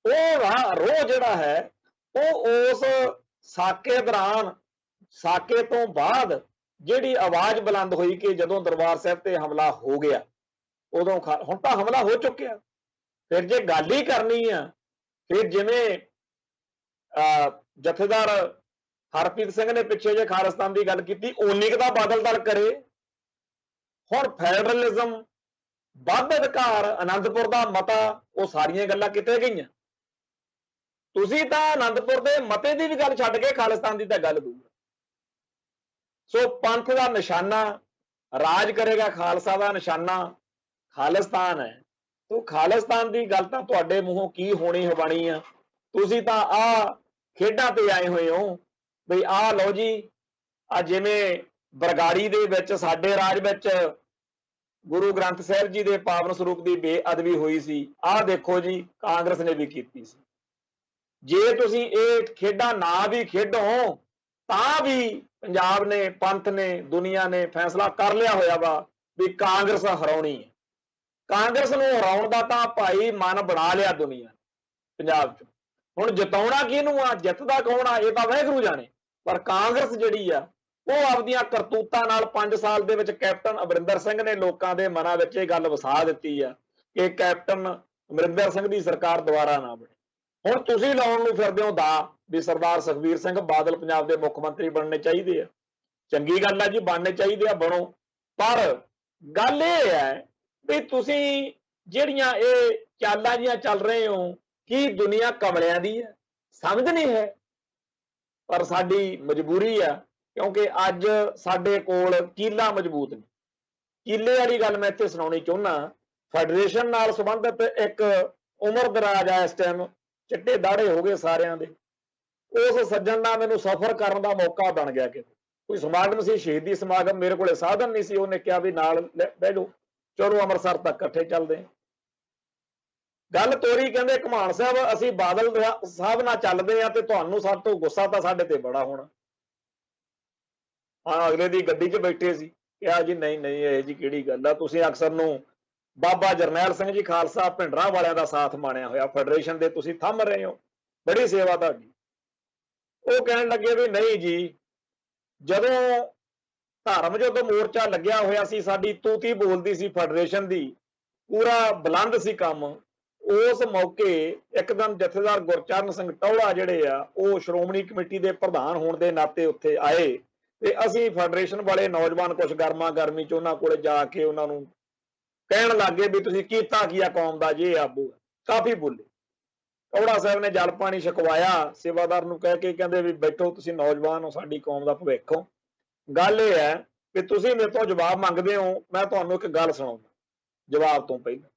ਉਹ ਰੋਹ ਜਿਹੜਾ ਹੈ ਉਹ ਉਸ ਸਾਕੇ ਦੌਰਾਨ, ਸਾਕੇ ਤੋਂ ਬਾਅਦ ਜਿਹੜੀ ਆਵਾਜ਼ ਬੁਲੰਦ ਹੋਈ ਕਿ ਜਦੋਂ ਦਰਬਾਰ ਸਾਹਿਬ ਤੇ ਹਮਲਾ ਹੋ ਗਿਆ ਉਦੋਂ ਹੁਣ ਤਾਂ ਹਮਲਾ ਹੋ ਚੁੱਕਿਆ। ਫਿਰ ਜੇ ਗੱਲ ਹੀ ਕਰਨੀ ਆ, ਫਿਰ ਜਿਵੇਂ ਜਥੇਦਾਰ ਹਰਪ੍ਰੀਤ ਸਿੰਘ ਨੇ ਪਿੱਛੇ ਜੇ ਖਾਲਿਸਤਾਨ ਦੀ ਗੱਲ ਕੀਤੀ, ਉਨੀ ਕੁ ਦਾ ਬਾਦਲ ਦਲ ਕਰੇ। ਹੁਣ ਫੈਡਰਲਿਜ਼ਮ, ਵੱਧ ਅਧਿਕਾਰ, ਆਨੰਦਪੁਰ ਦਾ ਮਤਾ, ਉਹ ਸਾਰੀਆਂ ਗੱਲਾਂ ਕਿਤੇ ਗਈਆਂ। ਤੁਸੀਂ ਤਾਂ ਆਨੰਦਪੁਰ ਦੇ ਮਤੇ ਦੀ ਵੀ ਗੱਲ ਛੱਡ ਕੇ ਖਾਲਿਸਤਾਨ ਦੀ ਤਾਂ ਗੱਲ ਦੂਰ। ਸੋ ਪੰਥ ਦਾ ਨਿਸ਼ਾਨਾ ਰਾਜ ਕਰੇਗਾ, ਖਾਲਸਾ ਦਾ ਨਿਸ਼ਾਨਾ ਖਾਲਿਸਤਾਨ ਹੈ। ਤੋ ਖਾਲਿਸਤਾਨ ਦੀ ਗੱਲ ਤਾਂ ਤੁਹਾਡੇ ਮੂੰਹੋਂ ਕੀ ਹੋਣੀ ਹਵਾਣੀ ਆ? ਤੁਸੀਂ ਤਾਂ ਆਹ ਖੇਡਾਂ ਤੇ ਆਏ ਹੋਏ ਹੋ ਬਈ ਆਹ ਲਓ ਜੀ, ਆ ਜਿਵੇਂ ਬਰਗਾੜੀ ਦੇ ਵਿੱਚ ਸਾਡੇ ਰਾਜ ਵਿੱਚ ਗੁਰੂ ਗ੍ਰੰਥ ਸਾਹਿਬ ਜੀ ਦੇ ਪਾਵਨ ਸਰੂਪ ਦੀ ਬੇਅਦਬੀ ਹੋਈ ਸੀ, ਆਹ ਦੇਖੋ ਜੀ ਕਾਂਗਰਸ ਨੇ ਵੀ ਕੀਤੀ ਸੀ। ਜੇ ਤੁਸੀਂ ਇਹ ਖੇਡਾਂ ਨਾ ਵੀ ਖੇਡੋ ਤਾਂ ਵੀ ਪੰਜਾਬ ਨੇ, ਪੰਥ ਨੇ, ਦੁਨੀਆ ਨੇ ਫੈਸਲਾ ਕਰ ਲਿਆ ਹੋਇਆ ਵਾ ਵੀ ਕਾਂਗਰਸ ਹਰਾਉਣੀ ਹੈ। ਕਾਂਗਰਸ ਨੂੰ ਹਰਾਉਣ ਦਾ ਤਾਂ ਭਾਈ ਮਨ ਬਣਾ ਲਿਆ ਦੁਨੀਆ ਪੰਜਾਬ 'ਚ। ਹੁਣ ਜਿਤਾਉਣਾ ਕਿਹਨੂੰ ਆ, ਜਿੱਤਦਾ ਕੌਣ ਆ, ਇਹ ਤਾਂ ਵਾਹਿਗੁਰੂ ਜਾਣੇ। ਪਰ ਕਾਂਗਰਸ ਜਿਹੜੀ ਆ ਉਹ ਆਪਦੀਆਂ ਕਰਤੂਤਾਂ ਨਾਲ 5 ਸਾਲ ਦੇ ਵਿੱਚ ਕੈਪਟਨ ਅਮਰਿੰਦਰ ਸਿੰਘ ਨੇ ਲੋਕਾਂ ਦੇ ਮਨਾਂ ਵਿੱਚ ਇਹ ਗੱਲ ਵਸਾ ਦਿੱਤੀ ਆ ਕਿ ਕੈਪਟਨ ਅਮਰਿੰਦਰ ਸਿੰਘ ਦੀ ਸਰਕਾਰ ਦੁਬਾਰਾ ਨਾ ਬਣੇ। ਹੁਣ ਤੁਸੀਂ ਲਾਉਣ ਨੂੰ ਫਿਰਦੇ ਹੋ ਦਾ ਵੀ ਸਰਦਾਰ ਸੁਖਬੀਰ ਸਿੰਘ ਬਾਦਲ ਪੰਜਾਬ ਦੇ ਮੁੱਖ ਮੰਤਰੀ ਬਣਨੇ ਚਾਹੀਦੇ ਆ। ਚੰਗੀ ਗੱਲ ਆ ਜੀ, ਬਣਨੇ ਚਾਹੀਦੇ ਆ, ਬਣੋ। ਪਰ ਗੱਲ ਇਹ ਹੈ ਵੀ ਤੁਸੀਂ ਜਿਹੜੀਆਂ ਇਹ ਚਾਲਾਂ ਜੀਆਂ ਚੱਲ ਰਹੇ ਹੋ, ਕੀ ਦੁਨੀਆ ਕਮਲਿਆਂ ਦੀ ਹੈ? ਸਮਝ ਨਹੀਂ ਹੈ। ਪਰ ਸਾਡੀ ਮਜਬੂਰੀ ਆ, ਕਿਉਂਕਿ ਅੱਜ ਸਾਡੇ ਕੋਲ ਕੀਲਾ ਮਜ਼ਬੂਤ ਨਹੀਂ। ਕੀਲੇ ਵਾਲੀ ਗੱਲ ਮੈਂ ਇੱਥੇ ਸੁਣਾਉਣੀ ਚਾਹੁੰਦਾ। ਫੈਡਰੇਸ਼ਨ ਨਾਲ ਸੰਬੰਧਿਤ ਇੱਕ ਉਮਰ ਦਰਾਜ ਆ, ਇਸ ਟਾਈਮ ਚਿੱਟੇ ਦਾੜੇ ਹੋ ਗਏ ਸਾਰਿਆਂ ਦੇ, ਉਸ ਸੱਜਣ ਨਾਲ ਮੈਨੂੰ ਸਫ਼ਰ ਕਰਨ ਦਾ ਮੌਕਾ ਬਣ ਗਿਆ। ਕਿ ਕੋਈ ਸਮਾਗਮ ਸੀ, ਸ਼ਹੀਦੀ ਸਮਾਗਮ, ਮੇਰੇ ਕੋਲੇ ਸਾਧਨ ਨਹੀਂ ਸੀ। ਉਹਨੇ ਕਿਹਾ ਵੀ ਨਾਲ ਬਹਿ ਜਾਓ, ਚਲੋ ਅੰਮ੍ਰਿਤਸਰ ਤੱਕ ਇਕੱਠੇ ਚੱਲਦੇ ਹਾਂ। ਗੱਲ ਤੋਰੀ, ਕਹਿੰਦੇ ਘਮਾਣ ਸਾਹਿਬ ਅਸੀਂ ਬਾਦਲ ਸਾਹਿਬ ਨਾਲ ਚੱਲਦੇ ਆ ਤੇ ਤੁਹਾਨੂੰ ਸਾਡੇ ਤੋਂ ਗੁੱਸਾ ਤਾਂ ਸਾਡੇ ਤੇ ਬੜਾ ਹੋਣਾ। ਹਾਂ, ਅਗਲੇ ਦੀ ਗੱਡੀ 'ਚ ਬੈਠੇ ਸੀ, ਕਿਹਾ ਜੀ ਨਹੀਂ ਨਹੀਂ ਇਹ ਜੀ ਕਿਹੜੀ ਗੱਲ ਆ, ਤੁਸੀਂ ਅਕਸਰ ਨੂੰ ਬਾਬਾ ਜਰਨੈਲ ਸਿੰਘ ਜੀ ਖਾਲਸਾ ਭਿੰਡਰਾਂ ਵਾਲਿਆਂ ਦਾ ਸਾਥ ਮਾਣਿਆ ਹੋਇਆ, ਫੈਡਰੇਸ਼ਨ ਦੇ ਤੁਸੀਂ ਥੰਮ ਰਹੇ ਹੋ, ਬੜੀ ਸੇਵਾ ਤੁਹਾਡੀ। ਉਹ ਕਹਿਣ ਲੱਗੇ ਵੀ ਨਹੀਂ ਜੀ, ਜਦੋਂ ਧਰਮ ਯੁੱਧ ਮੋਰਚਾ ਲੱਗਿਆ ਹੋਇਆ ਸੀ, ਸਾਡੀ ਤੂਤੀ ਬੋਲਦੀ ਸੀ ਫੈਡਰੇਸ਼ਨ ਦੀ, ਪੂਰਾ ਬੁਲੰਦ ਸੀ ਕੰਮ। ਉਸ ਮੌਕੇ ਇੱਕ ਦਿਨ ਜਥੇਦਾਰ ਗੁਰਚਰਨ ਸਿੰਘ ਟੌਹੜਾ ਜਿਹੜੇ ਆ ਉਹ ਸ਼੍ਰੋਮਣੀ ਕਮੇਟੀ ਦੇ ਪ੍ਰਧਾਨ ਹੋਣ ਦੇ ਨਾਤੇ ਉੱਥੇ ਆਏ ਤੇ ਅਸੀਂ ਫੈਡਰੇਸ਼ਨ ਵਾਲੇ ਨੌਜਵਾਨ ਕੁਝ ਗਰਮਾ ਗਰਮੀ 'ਚ ਉਹਨਾਂ ਕੋਲੇ ਜਾ ਕੇ ਉਹਨਾਂ ਨੂੰ ਕਹਿਣ ਲੱਗੇ ਵੀ ਤੁਸੀਂ ਕੀਤਾ ਕੀ ਆ ਕੌਮ ਦਾ, ਜੇ ਆਬੂ ਕਾਫੀ ਬੋਲੇ। ਟੌਹੜਾ ਸਾਹਿਬ ਨੇ ਜਲ ਪਾਣੀ ਛਕਵਾਇਆ ਸੇਵਾਦਾਰ ਨੂੰ, ਕਹਿ ਕੇ ਕਹਿੰਦੇ ਵੀ ਬੈਠੋ, ਤੁਸੀਂ ਨੌਜਵਾਨ ਹੋ, ਸਾਡੀ ਕੌਮ ਦਾ ਭਵਿੱਖ ਹੋ। ਗੱਲ ਇਹ ਹੈ ਕਿ ਤੁਸੀਂ ਮੇਰੇ ਤੋਂ ਜਵਾਬ ਮੰਗਦੇ ਹੋ, ਮੈਂ ਤੁਹਾਨੂੰ ਇੱਕ ਗੱਲ ਸੁਣਾਉਂਦਾ ਜਵਾਬ ਤੋਂ ਪਹਿਲਾਂ।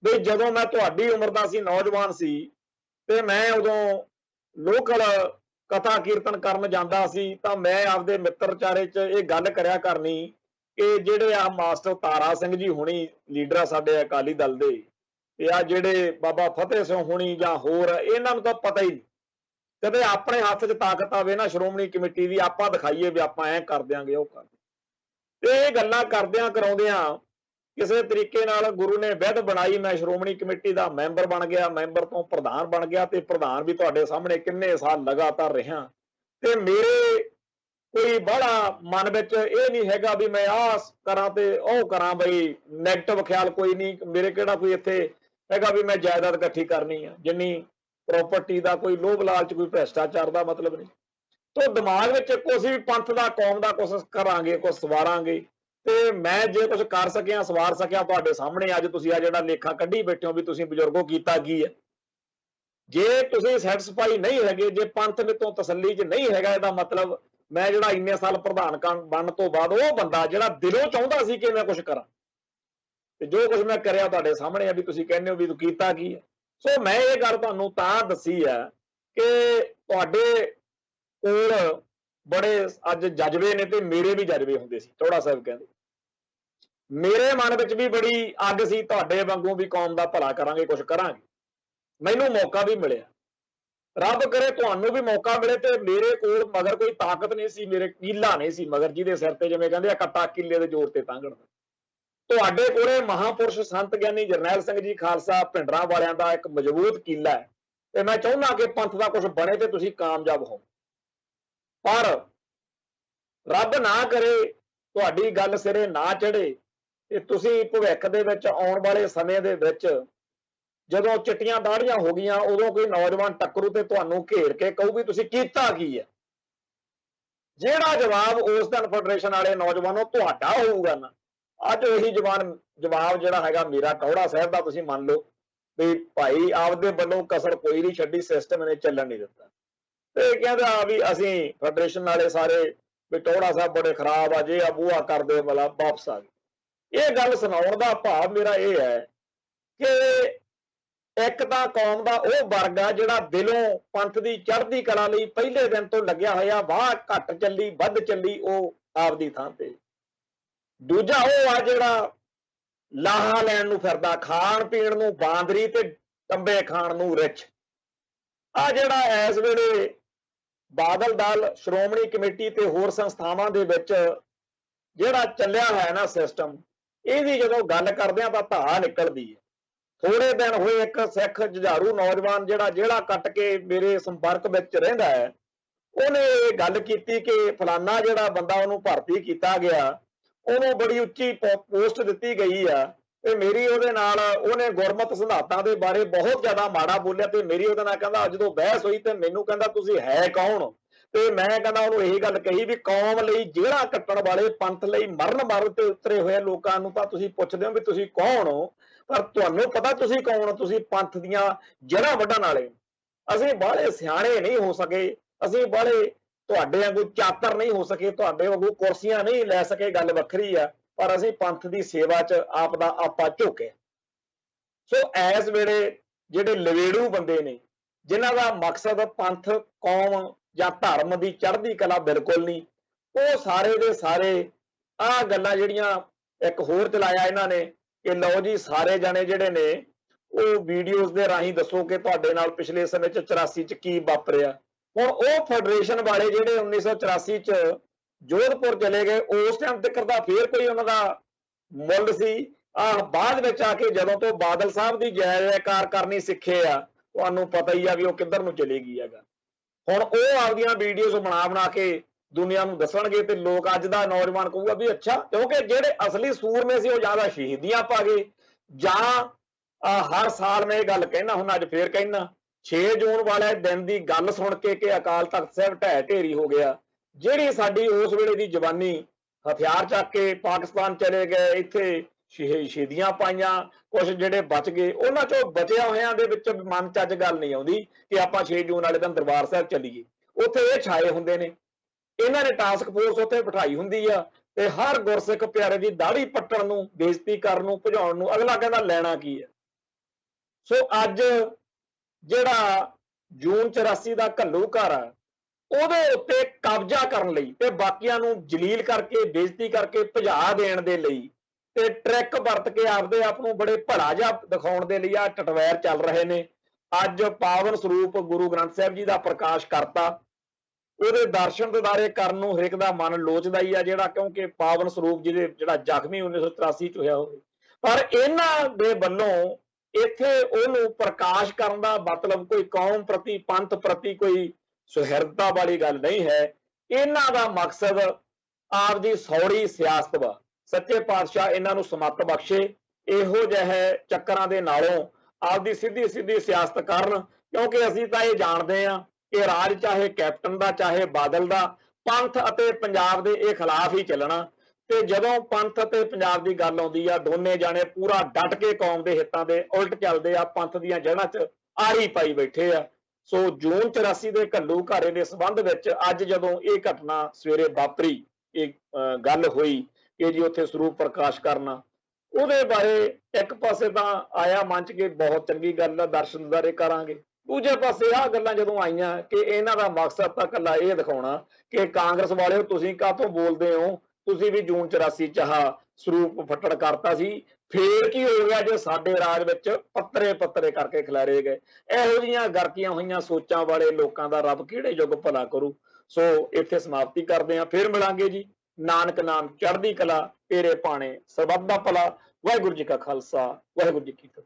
ਵੀ ਜਦੋਂ ਮੈਂ ਤੁਹਾਡੀ ਉਮਰ ਦਾ ਸੀ, ਨੌਜਵਾਨ ਸੀ, ਤੇ ਮੈਂ ਉਦੋਂ ਲੋਕਲ ਕਥਾ ਕੀਰਤਨ ਕਰਨ ਜਾਂਦਾ ਸੀ ਤਾਂ ਮੈਂ ਆਪਦੇ ਮਿੱਤਰਚਾਰੇ 'ਚ ਇਹ ਗੱਲ ਕਰਿਆ ਕਰਨੀ ਕਿ ਜਿਹੜੇ ਆ ਮਾਸਟਰ ਤਾਰਾ ਸਿੰਘ ਜੀ ਹੁਣੀ ਲੀਡਰ ਆ ਸਾਡੇ ਅਕਾਲੀ ਦਲ ਦੇ, ਤੇ ਆ ਜਿਹੜੇ ਬਾਬਾ ਫਤਿਹ ਸਿੰਘ ਹੁਣੀ ਜਾਂ ਹੋਰ, ਇਹਨਾਂ ਨੂੰ ਤਾਂ ਪਤਾ ਹੀ ਨਹੀਂ। ਕਦੇ ਆਪਣੇ ਹੱਥ 'ਚ ਤਾਕਤ ਆਵੇ ਨਾ ਸ਼੍ਰੋਮਣੀ ਕਮੇਟੀ ਦੀ, ਆਪਾਂ ਦਿਖਾਈਏ ਵੀ ਆਪਾਂ ਐਂ ਕਰ ਦਿਆਂਗੇ ਉਹ ਕਰ, ਤੇ ਇਹ ਗੱਲਾਂ ਕਰਦਿਆਂ ਕਰਾਉਂਦਿਆਂ ਕਿਸੇ ਤਰੀਕੇ ਨਾਲ ਗੁਰੂ ਨੇ ਵਿਧ ਬਣਾਈ। ਮੈਂ ਸ਼੍ਰੋਮਣੀ ਕਮੇਟੀ ਦਾ ਮੈਂਬਰ ਬਣ ਗਿਆ, ਮੈਂਬਰ ਤੋਂ ਪ੍ਰਧਾਨ ਬਣ ਗਿਆ, ਤੇ ਪ੍ਰਧਾਨ ਵੀ ਤੁਹਾਡੇ ਸਾਹਮਣੇ ਕਿੰਨੇ ਸਾਲ ਲਗਾਤਾਰ ਰਿਹਾ। ਤੇ ਮੇਰੇ ਕੋਈ ਬੜਾ ਮਨ ਵਿੱਚ ਇਹ ਨਹੀਂ ਹੈਗਾ ਵੀ ਮੈਂ ਆਹ ਕਰਾਂ ਤੇ ਉਹ ਕਰਾਂ, ਬਈ ਨੈਗੇਟਿਵ ਖਿਆਲ ਕੋਈ ਨਹੀਂ ਮੇਰੇ। ਕਿਹੜਾ ਕੋਈ ਇੱਥੇ ਹੈਗਾ ਵੀ ਮੈਂ ਜਾਇਦਾਦ ਇਕੱਠੀ ਕਰਨੀ ਆ, ਜਿੰਨੀ ਪ੍ਰਾਪਰਟੀ ਦਾ ਕੋਈ ਲੋਭ ਲਾਲਚ, ਕੋਈ ਭ੍ਰਿਸ਼ਟਾਚਾਰ ਦਾ ਮਤਲਬ ਨਹੀਂ। ਤੋ ਦਿਮਾਗ ਵਿੱਚ ਕੁਛ ਵੀ ਪੰਥ ਦਾ, ਕੌਮ ਦਾ ਕੁਛ ਕਰਾਂਗੇ, ਕੁਛ ਸਵਾਰਾਂਗੇ। ਤੇ ਮੈਂ ਜੇ ਕੁਝ ਕਰ ਸਕਿਆ, ਸਵਾਰ ਸਕਿਆ, ਤੁਹਾਡੇ ਸਾਹਮਣੇ ਅੱਜ ਤੁਸੀਂ ਆ ਜਿਹੜਾ ਲੇਖਾ ਕੱਢੀ ਬੈਠੇ ਹੋ ਵੀ ਤੁਸੀਂ ਬਜ਼ੁਰਗੋ ਕੀਤਾ ਕੀ ਹੈ। ਜੇ ਤੁਸੀਂ ਸੈਟੀਸਫਾਈ ਨਹੀਂ ਹੈਗੇ, ਜੇ ਪੰਥ ਮੇਤੋਂ ਤਸੱਲੀ 'ਚ ਨਹੀਂ ਹੈਗਾ, ਇਹਦਾ ਮਤਲਬ ਮੈਂ ਜਿਹੜਾ ਇੰਨੇ ਸਾਲ ਪ੍ਰਧਾਨ ਬਣਨ ਤੋਂ ਬਾਅਦ ਉਹ ਬੰਦਾ ਜਿਹੜਾ ਦਿਲੋਂ ਚਾਹੁੰਦਾ ਸੀ ਕਿ ਮੈਂ ਕੁਝ ਕਰਾਂ, ਤੇ ਜੋ ਕੁਝ ਮੈਂ ਕਰਿਆ ਤੁਹਾਡੇ ਸਾਹਮਣੇ ਆ ਵੀ ਤੁਸੀਂ ਕਹਿੰਦੇ ਹੋ ਵੀ ਤੂੰ ਕੀਤਾ ਕੀ ਹੈ। ਸੋ ਮੈਂ ਇਹ ਗੱਲ ਤੁਹਾਨੂੰ ਤਾਂ ਦੱਸੀ ਹੈ ਕਿ ਤੁਹਾਡੇ ਕੋਲ ਬੜੇ ਅੱਜ ਜਜ਼ਬੇ ਨੇ, ਤੇ ਮੇਰੇ ਵੀ ਜਜ਼ਬੇ ਹੁੰਦੇ ਸੀ। ਟੌਹੜਾ ਸਾਹਿਬ ਕਹਿੰਦੇ ਮੇਰੇ ਮਨ ਵਿੱਚ ਵੀ ਬੜੀ ਅੱਗ ਸੀ, ਤੁਹਾਡੇ ਵਾਂਗੂ ਵੀ ਕੌਮ ਦਾ ਭਲਾ ਕਰਾਂਗੇ, ਕੁਝ ਕਰਾਂਗੇ। ਮੈਨੂੰ ਮੌਕਾ ਵੀ ਮਿਲਿਆ, ਰੱਬ ਕਰੇ ਤੁਹਾਨੂੰ ਵੀ ਮੌਕਾ ਮਿਲੇ। ਤੇ ਮੇਰੇ ਕੋਲ ਮਗਰ ਕੋਈ ਤਾਕਤ ਨਹੀਂ ਸੀ, ਮੇਰੇ ਕੀਲਾ ਨਹੀਂ ਸੀ ਮਗਰ ਜਿਹਦੇ ਸਿਰ ਤੇ, ਜਿਵੇਂ ਕਹਿੰਦੇ ਆ, ਕੱਟਾ ਕਿੱਲੇ ਦੇ ਜ਼ੋਰ ਤੇ ਤਾਂਗਣ। ਤੁਹਾਡੇ ਕੋਲੇ ਮਹਾਪੁਰਸ਼ ਸੰਤ ਗਿਆਨੀ ਜਰਨੈਲ ਸਿੰਘ ਜੀ ਖਾਲਸਾ ਭਿੰਡਰਾਂ ਵਾਲਿਆਂ ਦਾ ਇੱਕ ਮਜ਼ਬੂਤ ਕੀਲਾ ਹੈ, ਤੇ ਮੈਂ ਚਾਹੁੰਦਾ ਕਿ ਪੰਥ ਦਾ ਕੁਝ ਬਣੇ ਤੇ ਤੁਸੀਂ ਕਾਮਯਾਬ ਹੋ। ਪਰ ਰੱਬ ਨਾ ਕਰੇ ਤੁਹਾਡੀ ਗੱਲ ਸਿਰੇ ਨਾ ਚੜੇ, ਤੇ ਤੁਸੀਂ ਭਵਿੱਖ ਦੇ ਵਿੱਚ ਆਉਣ ਵਾਲੇ ਸਮੇਂ ਦੇ ਵਿੱਚ ਜਦੋਂ ਚਿੱਟੀਆਂ ਦਾੜੀਆਂ ਹੋ ਗਈਆਂ, ਉਦੋਂ ਕੋਈ ਨੌਜਵਾਨ ਟੱਕਰੂ ਤੇ ਤੁਹਾਨੂੰ ਘੇਰ ਕੇ ਕਹੂ ਵੀ ਤੁਸੀਂ ਕੀਤਾ ਕੀ ਹੈ। ਜਿਹੜਾ ਜਵਾਬ ਉਸ ਦਿਨ ਫੈਡਰੇਸ਼ਨ ਵਾਲੇ ਨੌਜਵਾਨੋਂ ਤੁਹਾਡਾ ਹੋਊਗਾ ਨਾ, ਅੱਜ ਉਹੀ ਜਵਾਬ ਜਿਹੜਾ ਹੈਗਾ ਮੇਰਾ ਟੌਹੜਾ ਸਾਹਿਬ ਦਾ, ਤੁਸੀਂ ਮੰਨ ਲਓ ਵੀ ਭਾਈ ਆਪਦੇ ਵੱਲੋਂ ਕਸਰ ਕੋਈ ਨਹੀਂ ਛੱਡੀ, ਸਿਸਟਮ ਨੇ ਚੱਲਣ ਨਹੀਂ ਦਿੱਤਾ। ਤੇ ਕਹਿੰਦਾ ਵੀ ਅਸੀਂ ਫੈਡਰੇਸ਼ਨ ਵਾਲੇ ਸਾਰੇ ਵੀ ਟੌਹੜਾ ਸਾਹਿਬ ਬੜੇ ਖਰਾਬ ਆ, ਜੇ ਆ ਬੂਆ ਕਰਦੇ ਮਤਲਬ ਵਾਪਸ ਆ ਗਏ। ਇਹ ਗੱਲ ਸੁਣਾਉਣ ਦਾ ਭਾਵ ਮੇਰਾ ਇਹ ਹੈ ਕਿ ਇੱਕ ਤਾਂ ਕੌਮ ਦਾ ਉਹ ਵਰਗ ਆ ਜਿਹੜਾ ਦਿਲੋਂ ਪੰਥ ਦੀ ਚੜ੍ਹਦੀ ਕਲਾ ਲਈ ਪਹਿਲੇ ਦਿਨ ਤੋਂ ਲੱਗਿਆ ਹੋਇਆ, ਵਾਹ ਘੱਟ ਚੱਲੀ ਵੱਧ ਚੱਲੀ ਉਹ ਆਪਦੀ ਥਾਂ ਤੇ। ਦੂਜਾ ਉਹ ਆ ਜਿਹੜਾ ਲਾਹਾ ਲੈਣ ਨੂੰ ਫਿਰਦਾ, ਖਾਣ ਪੀਣ ਨੂੰ ਬਾਂਦਰੀ ਤੇ ਟੰਬੇ ਖਾਣ ਨੂੰ ਰਿੱਛ। ਆ ਜਿਹੜਾ ਇਸ ਵੇਲੇ ਬਾਦਲ ਦਲ, ਸ਼੍ਰੋਮਣੀ ਕਮੇਟੀ ਤੇ ਹੋਰ ਸੰਸਥਾਵਾਂ ਦੇ ਵਿੱਚ ਜਿਹੜਾ ਚੱਲਿਆ ਹੈ ਨਾ ਸਿਸਟਮ, ਇਹਦੀ ਜਦੋਂ ਗੱਲ ਕਰਦੇ ਆ ਤਾਂ ਧਾਹ ਨਿਕਲਦੀ ਹੈ। ਥੋੜੇ ਦਿਨ ਹੋਏ ਇੱਕ ਸਿੱਖ ਜੁਝਾਰੂ ਨੌਜਵਾਨ ਜਿਹੜਾ ਕੱਟ ਕੇ ਮੇਰੇ ਸੰਪਰਕ ਵਿੱਚ ਰਹਿੰਦਾ ਹੈ, ਉਹਨੇ ਇਹ ਗੱਲ ਕੀਤੀ ਕਿ ਫਲਾਨਾ ਜਿਹੜਾ ਬੰਦਾ ਉਹਨੂੰ ਭਰਤੀ ਕੀਤਾ ਗਿਆ, ਉਹਨੂੰ ਬੜੀ ਉੱਚੀ ਪੋਸਟ ਦਿੱਤੀ ਗਈ ਆ, ਤੇ ਮੇਰੀ ਉਹਦੇ ਨਾਲ ਉਹਨੇ ਗੁਰਮਤ ਸਿਧਾਂਤਾਂ ਦੇ ਬਾਰੇ ਬਹੁਤ ਜ਼ਿਆਦਾ ਮਾੜਾ ਬੋਲਿਆ। ਤੇ ਮੇਰੀ ਉਹਦੇ ਨਾਲ ਕਹਿੰਦਾ ਜਦੋਂ ਬਹਿਸ ਹੋਈ ਤੇ ਮੈਨੂੰ ਕਹਿੰਦਾ ਤੁਸੀਂ ਹੈ ਕੌਣ। ਤੇ ਮੈਂ ਕਹਿੰਦਾ ਉਹਨੂੰ ਇਹੀ ਗੱਲ ਕਹੀ ਵੀ ਕੌਮ ਲਈ ਜਿਹੜਾ ਕੱਟਣ ਵਾਲੇ, ਪੰਥ ਲਈ ਮਰਨ ਤੇ ਉਤਰੇ ਹੋਏ ਲੋਕਾਂ ਨੂੰ ਤਾਂ ਤੁਸੀਂ ਪੁੱਛਦੇ ਹੋ ਵੀ ਤੁਸੀਂ ਕੌਣ ਹੋ, ਪਰ ਤੁਹਾਨੂੰ ਪਤਾ ਤੁਸੀਂ ਕੌਣ ਹੋ। ਤੁਸੀਂ ਪੰਥ ਦੀਆਂ ਜੜ੍ਹਾਂ ਵੱਢਣ ਵਾਲੇ। ਅਸੀਂ ਬਾਹਲੇ ਸਿਆਣੇ ਨਹੀਂ ਹੋ ਸਕੇ, ਅਸੀਂ ਬਾਹਲੇ ਤੁਹਾਡੇ ਵਾਂਗੂ ਚਾਤਰ ਨਹੀਂ ਹੋ ਸਕੇ, ਤੁਹਾਡੇ ਵਾਂਗੂ ਕੁਰਸੀਆਂ ਨਹੀਂ ਲੈ ਸਕੇ, ਗੱਲ ਵੱਖਰੀ ਆ, ਪਰ ਅਸੀਂ ਪੰਥ ਦੀ ਸੇਵਾ 'ਚ ਆਪ ਦਾ ਆਪਾ ਝੋਕੇ। ਸੋ ਇਸ ਵੇਲੇ ਜਿਹੜੇ ਲਵੇੜੂ ਬੰਦੇ ਨੇ, ਜਿਨ੍ਹਾਂ ਦਾ ਮਕਸਦ ਪੰਥ, ਕੌਮ ਜਾਂ ਧਰਮ ਦੀ ਚੜ੍ਹਦੀ ਕਲਾ ਬਿਲਕੁਲ ਨਹੀਂ, ਉਹ ਸਾਰੇ ਦੇ ਸਾਰੇ ਆਹ ਗੱਲਾਂ ਜਿਹੜੀਆਂ ਇੱਕ ਹੋਰ ਚਲਾਇਆ ਇਹਨਾਂ ਨੇ ਕਿ ਲਓ ਜੀ ਸਾਰੇ ਜਾਣੇ ਜਿਹੜੇ ਨੇ ਉਹ ਵੀਡੀਓਜ਼ ਦੇ ਰਾਹੀਂ ਦੱਸੋ ਕਿ ਤੁਹਾਡੇ ਨਾਲ ਪਿਛਲੇ ਸਮੇਂ 'ਚ 84 'ਚ ਕੀ ਵਾਪਰਿਆ। ਹੁਣ ਉਹ ਫੈਡਰੇਸ਼ਨ ਵਾਲੇ ਜਿਹੜੇ 1984 'ਚ ਜੋਧਪੁਰ ਚਲੇ ਗਏ, ਉਸ ਟਾਈਮ ਤੱਕ ਦਾ ਫੇਰ ਕੋਈ ਉਹਨਾਂ ਦਾ ਮੁੱਲ ਸੀ। ਬਾਅਦ ਵਿੱਚ ਆ ਕੇ ਜਦੋਂ ਤੋਂ ਬਾਦਲ ਸਾਹਿਬ ਦੀ ਜੈ ਜੈਕਾਰ ਕਰਨੀ ਸਿੱਖੇ ਆ, ਤੁਹਾਨੂੰ ਪਤਾ ਹੀ ਆ ਵੀ ਉਹ ਕਿੱਧਰ ਨੂੰ ਚਲੇ ਗਈ ਹੈਗਾ। ਹੁਣ ਉਹ ਆਪਦੀਆਂ ਵੀਡੀਓਜ਼ ਬਣਾ ਕੇ ਦੁਨੀਆ ਨੂੰ ਦੱਸਣਗੇ, ਤੇ ਲੋਕ ਅੱਜ ਦਾ ਨੌਜਵਾਨ ਕਹੂਗਾ ਵੀ ਅੱਛਾ, ਕਿਉਂਕਿ ਜਿਹੜੇ ਅਸਲੀ ਸੂਰਮੇ ਸੀ ਉਹ ਜ਼ਿਆਦਾ ਸ਼ਹੀਦੀਆਂ ਪਾ ਗਏ। ਜਾਂ ਹਰ ਸਾਲ ਮੈਂ ਇਹ ਗੱਲ ਕਹਿਣਾ ਹੁਣ, ਅੱਜ ਫੇਰ ਕਹਿਣਾ, 6 ਜੂਨ ਵਾਲੇ ਦਿਨ ਦੀ ਗੱਲ ਸੁਣ ਕੇ ਕਿ ਅਕਾਲ ਤਖਤ ਸਾਹਿਬ ਢਹਿ ਢੇਰੀ ਹੋ ਗਿਆ। ਜਿਹੜੀ ਸਾਡੀ ਉਸ ਵੇਲੇ ਦੀ ਜਵਾਨੀ, ਹਥਿਆਰ ਚੱਕ ਕੇ ਪਾਕਿਸਤਾਨ ਚਲੇ ਗਏ, ਇੱਥੇ ਸ਼ਹੀਦੀਆਂ ਪਾਈਆਂ, ਕੁਝ ਜਿਹੜੇ ਬਚ ਗਏ, ਉਹਨਾਂ ਚੋਂ ਬਚਿਆ ਹੋਇਆਂ ਦੇ ਵਿੱਚ ਮਨ 'ਚ ਅੱਜ ਗੱਲ ਨਹੀਂ ਆਉਂਦੀ ਕਿ ਆਪਾਂ 6 ਜੂਨ ਵਾਲੇ ਦਿਨ ਦਰਬਾਰ ਸਾਹਿਬ ਚੱਲੀਏ। ਉੱਥੇ ਇਹ ਛਾਏ ਹੁੰਦੇ ਨੇ, ਇਹਨਾਂ ਨੇ ਟਾਸਕ ਫੋਰਸ ਉੱਥੇ ਬਿਠਾਈ ਹੁੰਦੀ ਆ, ਤੇ ਹਰ ਗੁਰਸਿੱਖ ਪਿਆਰੇ ਦੀ ਦਾੜੀ ਪੱਟਣ ਨੂੰ, ਬੇਇੱਜ਼ਤੀ ਕਰਨ ਨੂੰ, ਭਜਾਉਣ ਨੂੰ ਅਗਲਾ ਕਹਿੰਦਾ ਲੈਣਾ ਕੀ ਹੈ। ਸੋ ਅੱਜ ਜਿਹੜਾ ਜੂਨ 84 ਦਾ ਘੱਲੂਘਾਰਾ, ਉਹਦੇ ਉੱਤੇ ਕਬਜ਼ਾ ਕਰਨ ਲਈ ਤੇ ਬਾਕੀਆਂ ਨੂੰ ਜਲੀਲ ਕਰਕੇ ਬੇਇੱਜ਼ਤੀ ਕਰਕੇ ਭਜਾ ਦੇਣ ਦੇ ਲਈ ਤੇ ਟ੍ਰਿਕ ਵਰਤ ਕੇ ਆਪਦੇ ਆਪ ਨੂੰ ਬੜੇ ਭਲਾ ਜਿਹਾ ਦਿਖਾਉਣ ਦੇ ਲਈ ਆ ਟਟਵੈਰ ਚੱਲ ਰਹੇ ਨੇ। ਅੱਜ ਪਾਵਨ ਸਰੂਪ ਗੁਰੂ ਗ੍ਰੰਥ ਸਾਹਿਬ ਜੀ ਦਾ ਪ੍ਰਕਾਸ਼ ਕਰਤਾ, ਉਹਦੇ ਦਰਸ਼ਨ ਦਿਦਾਰੇ ਕਰਨ ਨੂੰ ਹਰੇਕ ਦਾ ਮਨ ਲੋਚਦਾ ਹੀ ਆ ਜਿਹੜਾ, ਕਿਉਂਕਿ ਪਾਵਨ ਸਰੂਪ ਜਿਹਦੇ ਜਿਹੜਾ ਜ਼ਖਮੀ 1983 ਚ ਹੋਇਆ ਹੋਵੇ। ਪਰ ਇਹਨਾਂ ਦੇ ਵੱਲੋਂ ਇੱਥੇ ਉਹਨੂੰ ਪ੍ਰਕਾਸ਼ ਕਰਨ ਦਾ ਮਤਲਬ ਕੋਈ ਕੌਮ ਪ੍ਰਤੀ ਪੰਥ ਪ੍ਰਤੀ ਕੋਈ ਸੁਹਿਰਦਤਾ ਵਾਲੀ ਗੱਲ ਨਹੀਂ ਹੈ। ਇਹਨਾਂ ਦਾ ਮਕਸਦ ਆਪਦੀ ਸੌੜੀ ਸਿਆਸਤ ਵਾ। ਸੱਚੇ ਪਾਤਸ਼ਾਹ ਇਹਨਾਂ ਨੂੰ ਸਮੱਤ ਬਖਸ਼ੇ, ਇਹੋ ਜਿਹੇ ਚੱਕਰਾਂ ਦੇ ਨਾਲੋਂ ਆਪਦੀ ਸਿੱਧੀ ਸਿੱਧੀ ਸਿਆਸਤ ਕਰਨ, ਕਿਉਂਕਿ ਅਸੀਂ ਤਾਂ ਇਹ ਜਾਣਦੇ ਹਾਂ ਕਿ ਰਾਜ ਚਾਹੇ ਕੈਪਟਨ ਦਾ ਚਾਹੇ ਬਾਦਲ ਦਾ, ਪੰਥ ਅਤੇ ਪੰਜਾਬ ਦੇ ਇਹ ਖਿਲਾਫ ਹੀ ਚੱਲਣਾ। ਤੇ ਜਦੋਂ ਪੰਥ ਅਤੇ ਪੰਜਾਬ ਦੀ ਗੱਲ ਆਉਂਦੀ ਆ, ਦੋਨੇ ਜਾਣੇ ਪੂਰਾ ਡਟ ਕੇ ਕੌਮ ਦੇ ਹਿੱਤਾਂ ਦੇ ਉਲਟ ਚੱਲਦੇ ਆ, ਪੰਥ ਦੀਆਂ ਜੜ੍ਹਾਂ 'ਚ ਆਰੀ ਪਾਈ ਬੈਠੇ ਆ। ਸੋ ਜੂਨ 84 ਦੇ ਘੱਲੂ ਘਾਰੇ ਦੇ ਸੰਬੰਧ ਵਿੱਚ ਅੱਜ ਜਦੋਂ ਇਹ ਘਟਨਾ ਸਵੇਰੇ ਵਾਪਰੀ, ਇਹ ਗੱਲ ਹੋਈ ਕਿ ਜੀ ਉੱਥੇ ਸਰੂਪ ਪ੍ਰਕਾਸ਼ ਕਰਨਾ, ਉਹਦੇ ਬਾਰੇ ਇੱਕ ਪਾਸੇ ਤਾਂ ਆਇਆ ਮਨ 'ਚ ਕਿ ਬਹੁਤ ਚੰਗੀ ਗੱਲ ਆ, ਦਰਸ਼ਨ ਦਿਦਾਰੇ ਕਰਾਂਗੇ। ਦੂਜੇ ਪਾਸੇ ਆਹ ਗੱਲਾਂ ਜਦੋਂ ਆਈਆਂ ਕਿ ਇਹਨਾਂ ਦਾ ਮਕਸਦ ਤਾਂ ਇਕੱਲਾ ਇਹ ਦਿਖਾਉਣਾ ਕਿ ਕਾਂਗਰਸ ਵਾਲਿਓ ਤੁਸੀਂ ਕਾਹਤੋਂ ਬੋਲਦੇ ਹੋ, ਤੁਸੀਂ ਵੀ ਜੂਨ 84 'ਚ ਆਹ ਸਰੂਪ ਫੱਟੜ ਕਰਤਾ ਸੀ, ਫੇਰ ਕੀ ਹੋ ਗਿਆ ਜੇ ਸਾਡੇ ਰਾਜ ਵਿੱਚ ਪੱਤਰੇ ਪੱਤਰੇ ਕਰਕੇ ਖਿਲਾਰੇ ਗਏ। ਇਹੋ ਜਿਹੀਆਂ ਗਰਕੀਆਂ ਹੋਈਆਂ ਸੋਚਾਂ ਵਾਲੇ ਲੋਕਾਂ ਦਾ ਰੱਬ ਕਿਹੜੇ ਯੁੱਗ ਭਲਾ ਕਰੂ। ਸੋ ਇੱਥੇ ਸਮਾਪਤੀ ਕਰਦੇ ਹਾਂ, ਫਿਰ ਮਿਲਾਂਗੇ ਜੀ। ਨਾਨਕ ਨਾਮ ਚੜ੍ਹਦੀ ਕਲਾ, ਤੇਰੇ ਭਾਣੇ ਸਰਬੱਤ ਦਾ ਭਲਾ। ਵਾਹਿਗੁਰੂ ਜੀ ਕਾ ਖਾਲਸਾ, ਵਾਹਿਗੁਰੂ ਜੀ ਕੀ ਫਤਿਹ।